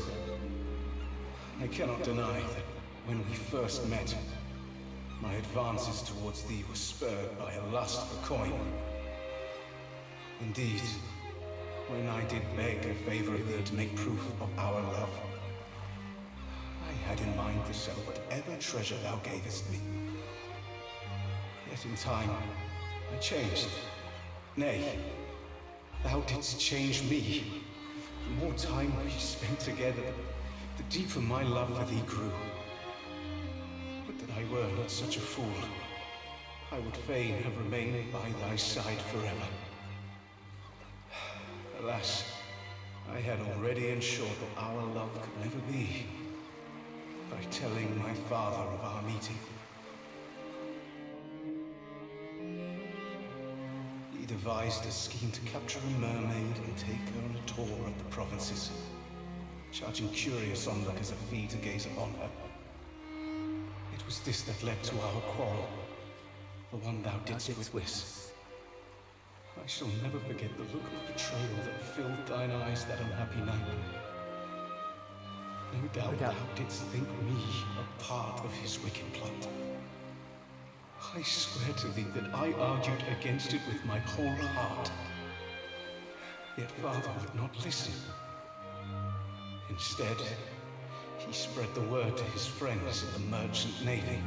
I cannot deny that when we first met, my advances towards thee were spurred by a lust for coin. Indeed, when I did beg a favor of thee to make proof of our love, I had in mind to sell whatever treasure thou gavest me. Yet in time, I changed. Nay, thou didst change me. The more time we spent together, the deeper my love for thee grew. Would that I were not such a fool. I would fain have remained by thy side forever. Alas, I had already ensured that our love could never be by telling my father of our meeting. He devised a scheme to capture a mermaid and take her on a tour of the provinces, charging curious onlookers a fee to gaze upon her. It was this that led to our quarrel, the one thou didst witness. I shall never forget the look of betrayal that filled thine eyes that unhappy night. No doubt thou didst think me a part of his wicked plot. I swear to thee that I argued against it with my whole heart. Yet father would not listen. Instead, he spread the word to his friends in the merchant navy.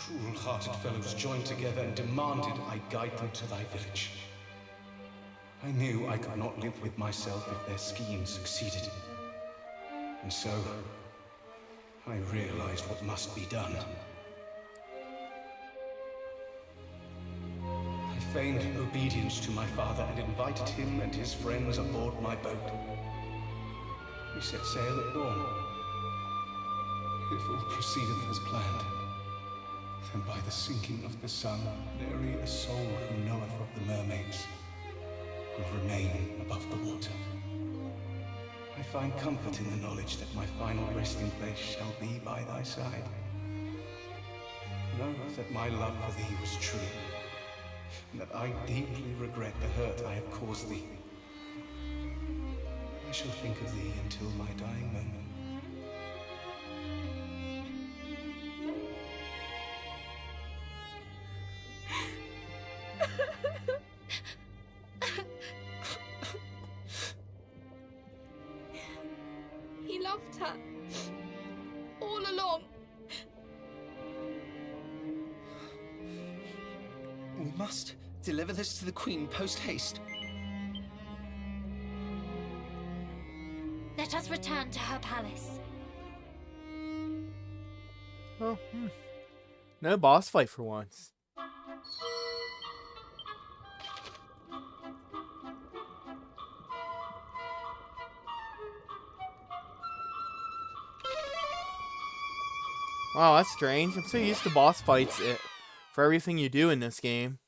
cruel-hearted fellows joined together and demanded I guide them to thy village. I knew I could not live with myself if their scheme succeeded. And so, I realized what must be done. I feigned obedience to my father and invited him and his friends aboard my boat. We set sail at dawn. If all proceedeth as planned, then by the sinking of the sun, nary a soul who knoweth of the mermaids will remain above the water. I find comfort in the knowledge that my final resting place shall be by thy side. Know that my love for thee was true, and that I deeply regret the hurt I have caused thee. I shall think of thee until my dying moment. He loved her. All along. We must deliver this to the Queen post-haste. Let us return to her palace. Oh, no boss fight for once. Wow, that's strange. I'm so used to boss fights for everything you do in this game.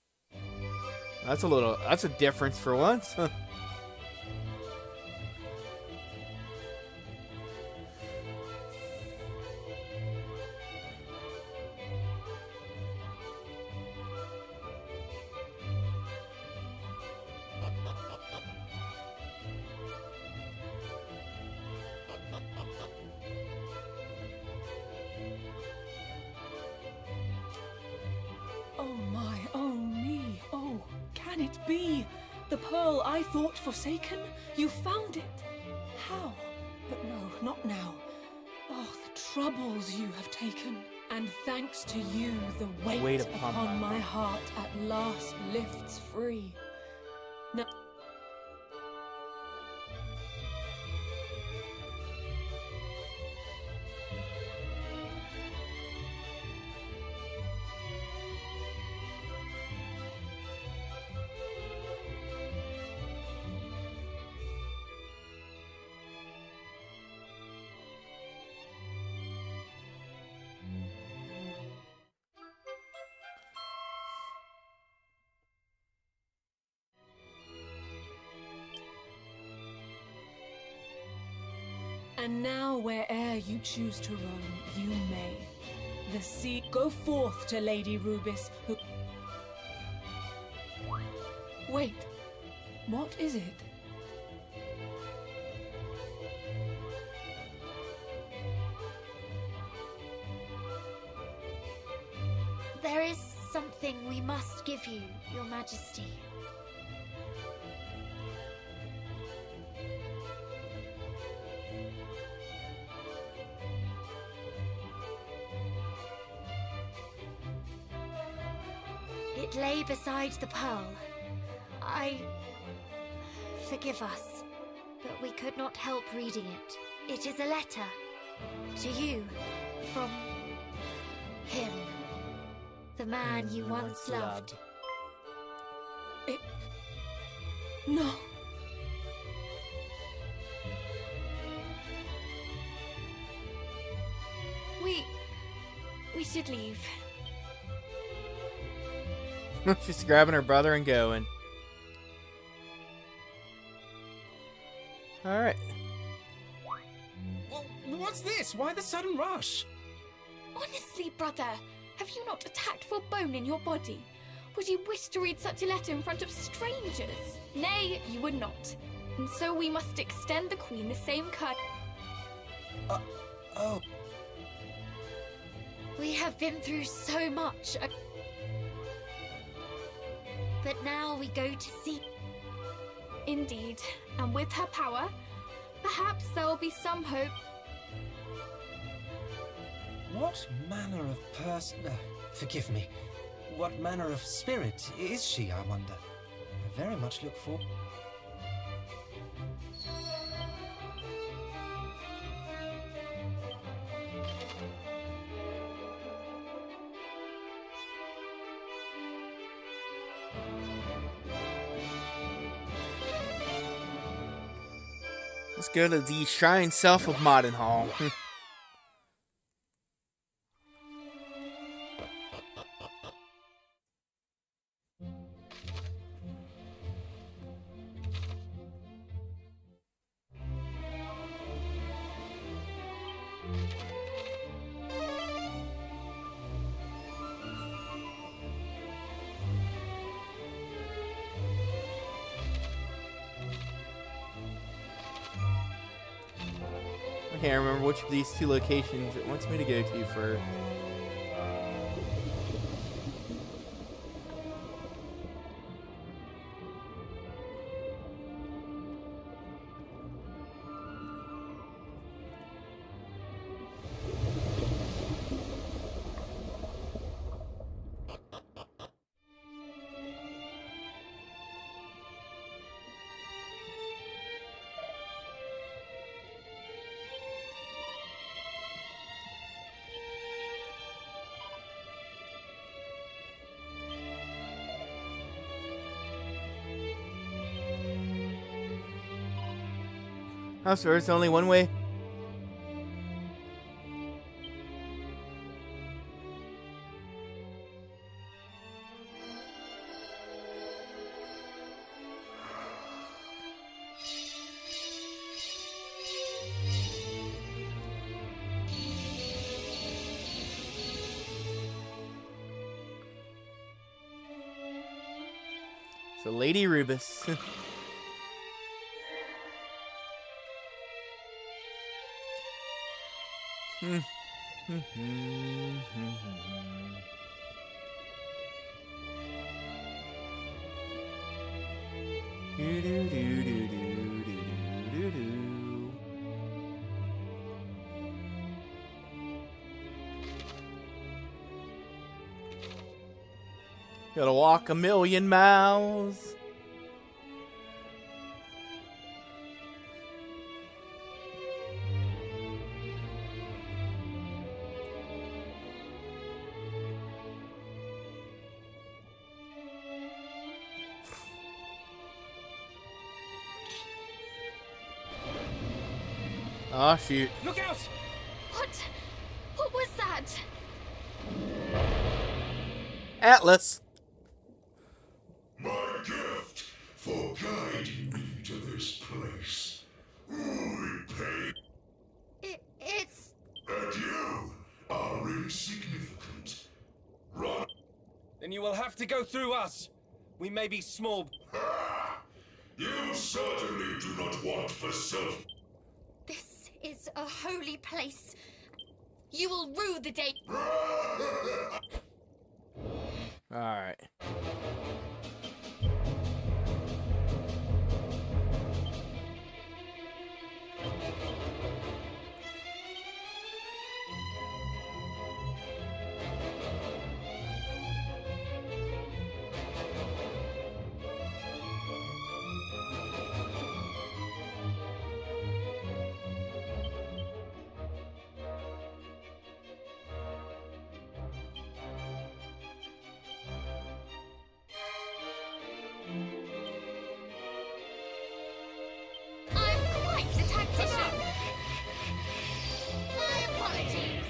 That's a difference for once. Oh my, oh me, oh, can it be? The pearl I thought forsaken? You found it. How? But no, not now. Oh, the troubles you have taken. And thanks to you, the weight upon my heart at last lifts free. Now, and now, where'er you choose to roam, you may. The sea, go forth to Lady Rubis, who... Wait, what is it? There is something we must give you, Your Majesty. It lay beside the pearl. Forgive us, but we could not help reading it. It is a letter to you from him, the man you once loved. It... No. We should leave. She's grabbing her brother and going. Alright. Well, what's this? Why the sudden rush? Honestly, brother, have you not attacked for bone in your body? Would you wish to read such a letter in front of strangers? Nay, you would not. And so we must extend the Queen the same courtesy. Oh. We have been through so much. But now we go to see. Indeed, and with her power, perhaps there will be some hope. What manner of person... forgive me. What manner of spirit is she, I wonder? I very much look for... Let's go to the Shrine Self of Modern Hall. I can't remember which of these two locations it wants me to go to first. Oh, sir, it's only one way. So, Lady Rubus. Gotta walk a million miles. Oh, shoot. Look out! What was that? Atlas. My gift for guiding me to this place. Repay. It's... And you are insignificant. Run. Then you will have to go through us. We may be small. You certainly do not want for self. This is a holy place. You will rue the day. Alright. I'm quite the tactician. My apologies.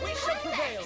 We shall prevail!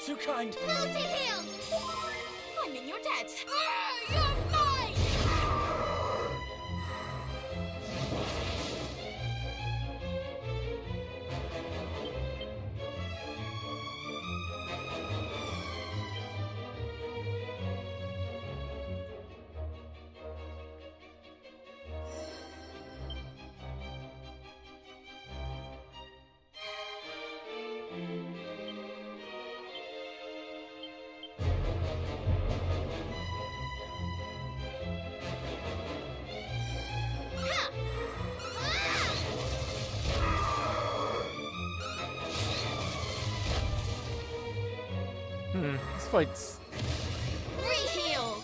too kind. Multi-heal! I mean, you're dead. You're mine! This fight's... Re-heal.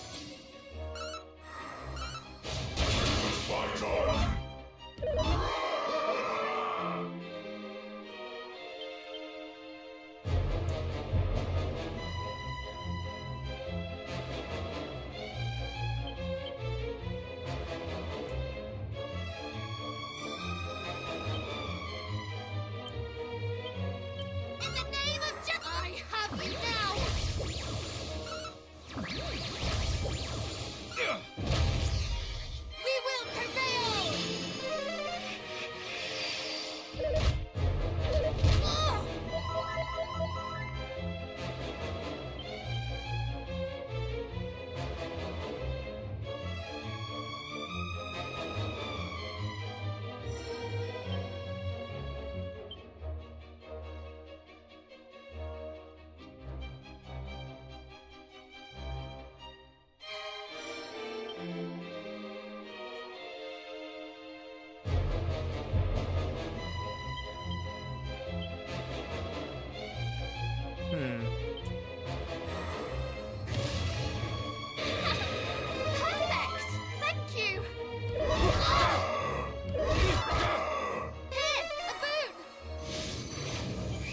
In the name of I have you now! We will prevail! Perfect! Thank you! Here, a boon!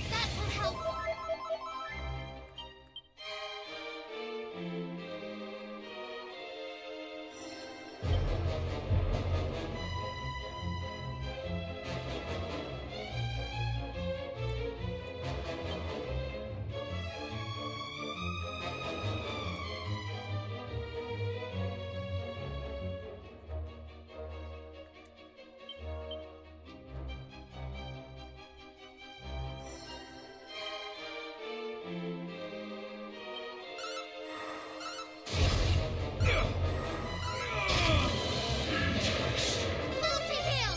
That will help. Multi-heal!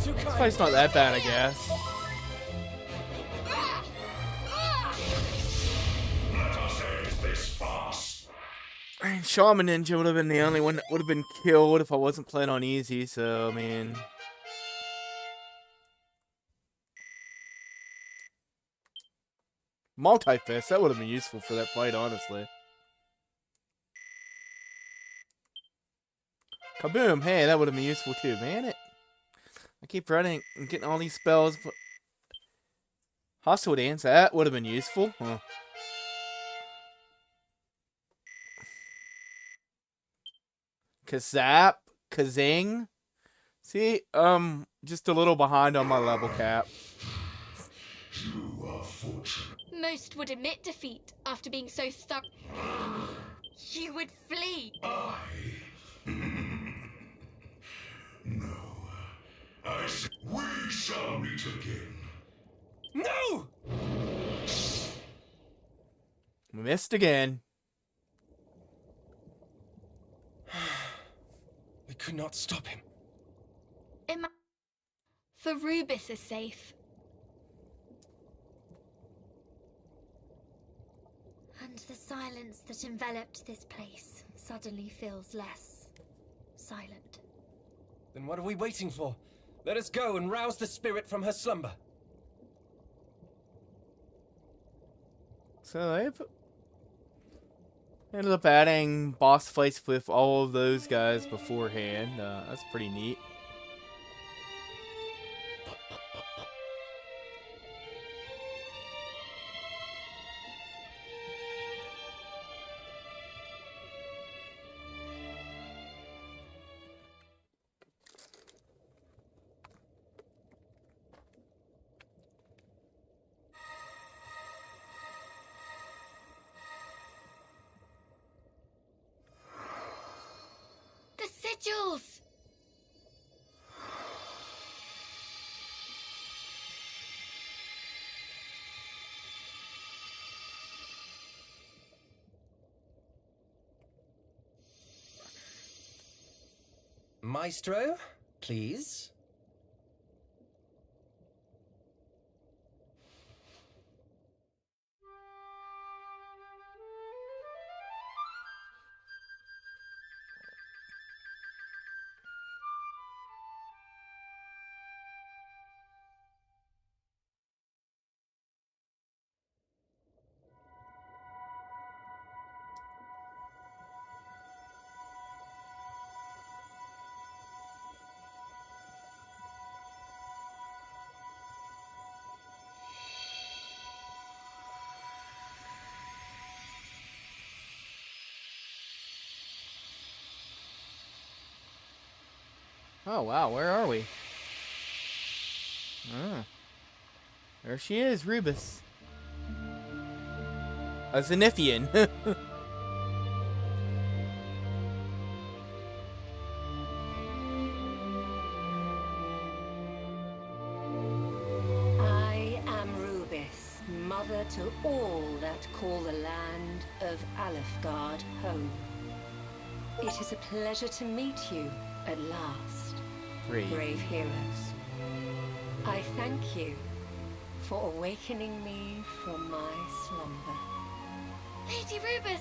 This fight's not that bad, I guess. I mean, Shaman Ninja would have been the only one that would have been killed if I wasn't playing on easy, so, I mean... Multi-fist, that would have been useful for that fight, honestly. Kaboom! Hey, that would have been useful too, man. I keep running and getting all these spells. Hostile Dance, that would have been useful. Huh. Kazap, Kazing. See, just a little behind on my level cap. You are misfortune. Most would admit defeat after being so stuck. You would flee. I... no. We shall meet again. No! We missed again. We could not stop him. For Rubis is safe. And the silence that enveloped this place suddenly feels less silent. Then what are we waiting for? Let us go and rouse the spirit from her slumber. So they've ended up adding boss fights with all of those guys beforehand. That's pretty neat. The sigils! Maestro, please. Oh wow, where are we? Ah. There she is, Rubis. A Zenithian. I am Rubis, mother to all that call the land of Alefgard home. It is a pleasure to meet you at last, brave heroes. I thank you for awakening me from my slumber. Lady Rubis,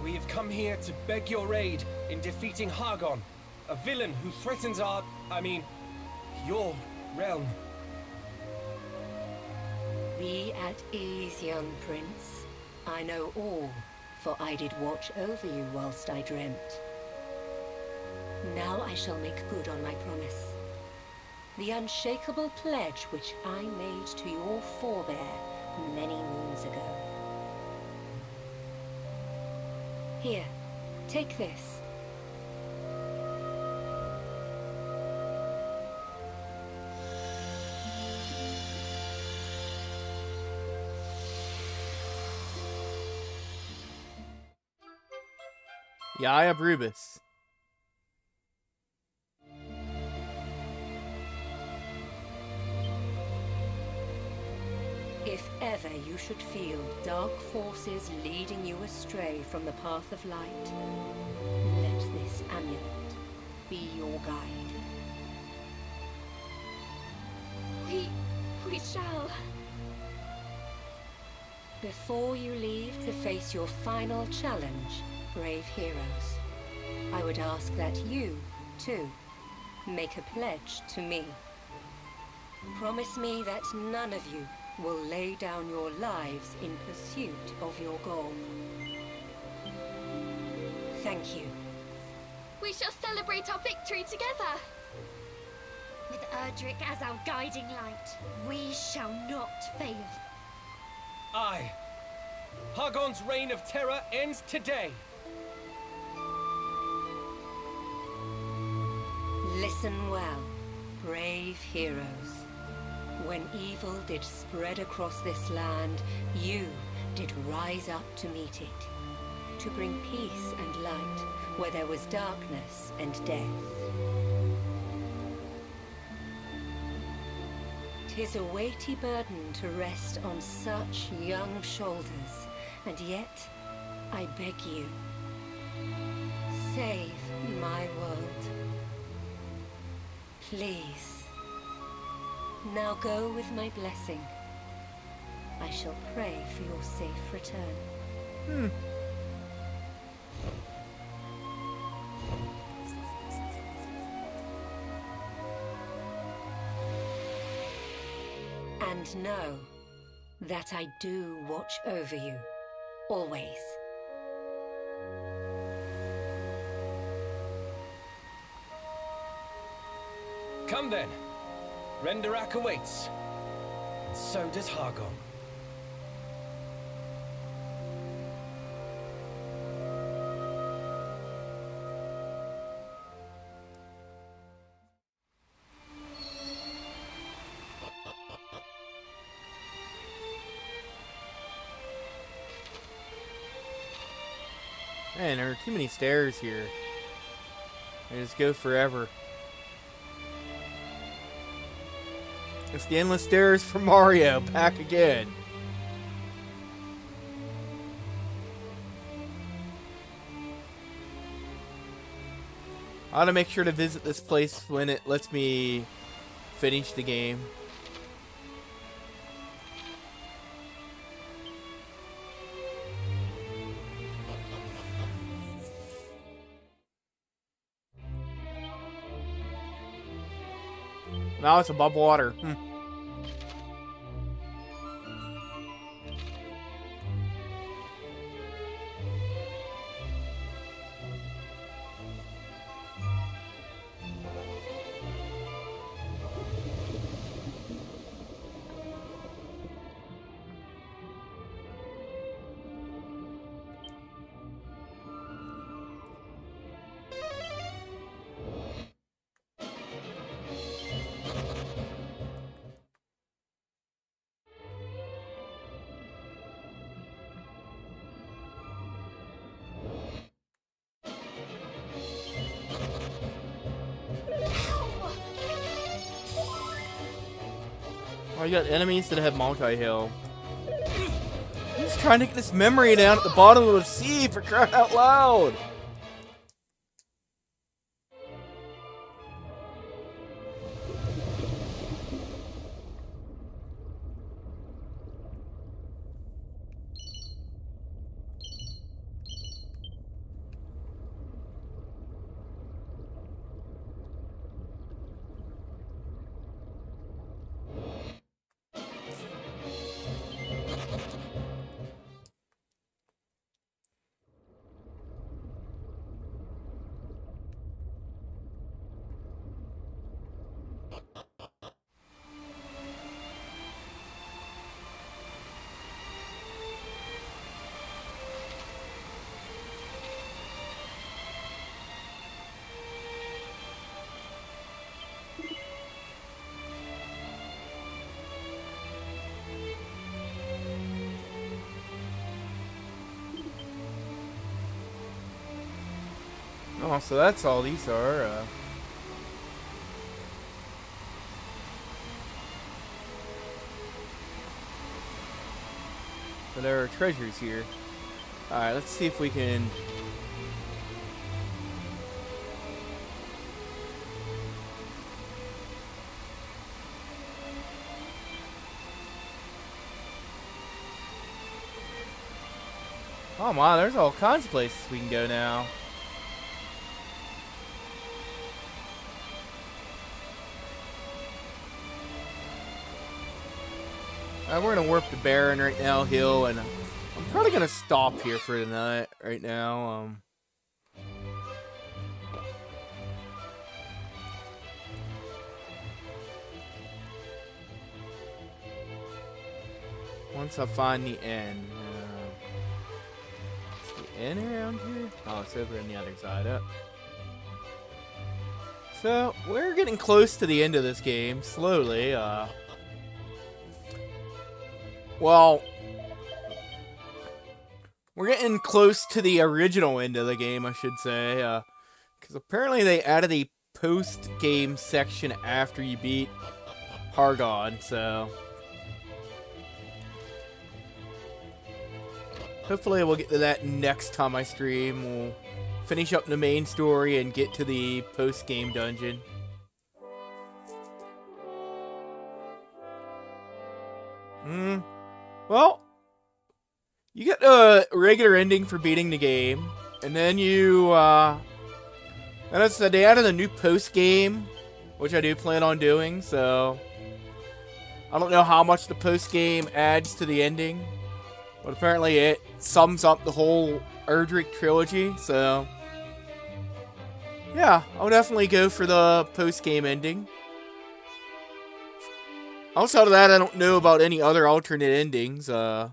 We have come here to beg your aid in defeating Hargon, a villain who threatens your realm. Be at ease, young prince. I know all, for I did watch over you whilst I dreamt. Now I shall make good on my promise. The unshakable pledge which I made to your forebear many moons ago. Here, take this. The Eye of Rubis. If ever you should feel dark forces leading you astray from the path of light, let this amulet be your guide. we shall. Before you leave to face your final challenge, brave heroes, I would ask that you, too, make a pledge to me. Promise me that none of you will lay down your lives in pursuit of your goal. Thank you. We shall celebrate our victory together. With Erdrick as our guiding light, we shall not fail. Aye. Hargon's reign of terror ends today. Listen well, brave heroes. When evil did spread across this land, you did rise up to meet it, to bring peace and light where there was darkness and death. 'Tis a weighty burden to rest on such young shoulders, and yet, I beg you, save my world. Please. Now go with my blessing. I shall pray for your safe return. And know that I do watch over you, always. Come then. Renderak awaits. And so does Hargon. Man, there are too many stairs here. They just go forever. It's the endless stairs from Mario, back again. I ought to make sure to visit this place when it lets me finish the game. Now it's above water. Oh, you got enemies that have multi-heal. He's trying to get this memory down at the bottom of the sea, for crying out loud. Oh, so that's all these are. So there are treasures here. Alright, let's see if we can... Oh my, there's all kinds of places we can go now. We're gonna warp to Baron right now, Hill, and I'm probably gonna stop here for tonight. Right now, once I find the end. Is the end around here? Oh, it's over on the other side. Up. So we're getting close to the end of this game, slowly. well, we're getting close to the original end of the game, I should say. Because apparently they added a post-game section after you beat Hargon, so... hopefully we'll get to that next time I stream. We'll finish up the main story and get to the post-game dungeon. Well, you get a regular ending for beating the game, and then you, and as I said, they added a new post-game, which I do plan on doing, so I don't know how much the post-game adds to the ending, but apparently it sums up the whole Erdrick trilogy, so yeah, I'll definitely go for the post-game ending. Outside of that, I don't know about any other alternate endings. Yeah,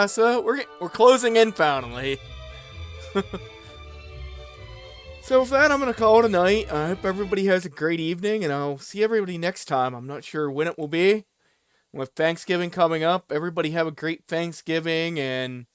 so we're closing in finally. So with that, I'm gonna call it a night. I hope everybody has a great evening, and I'll see everybody next time. I'm not sure when it will be. With Thanksgiving coming up, everybody have a great Thanksgiving, and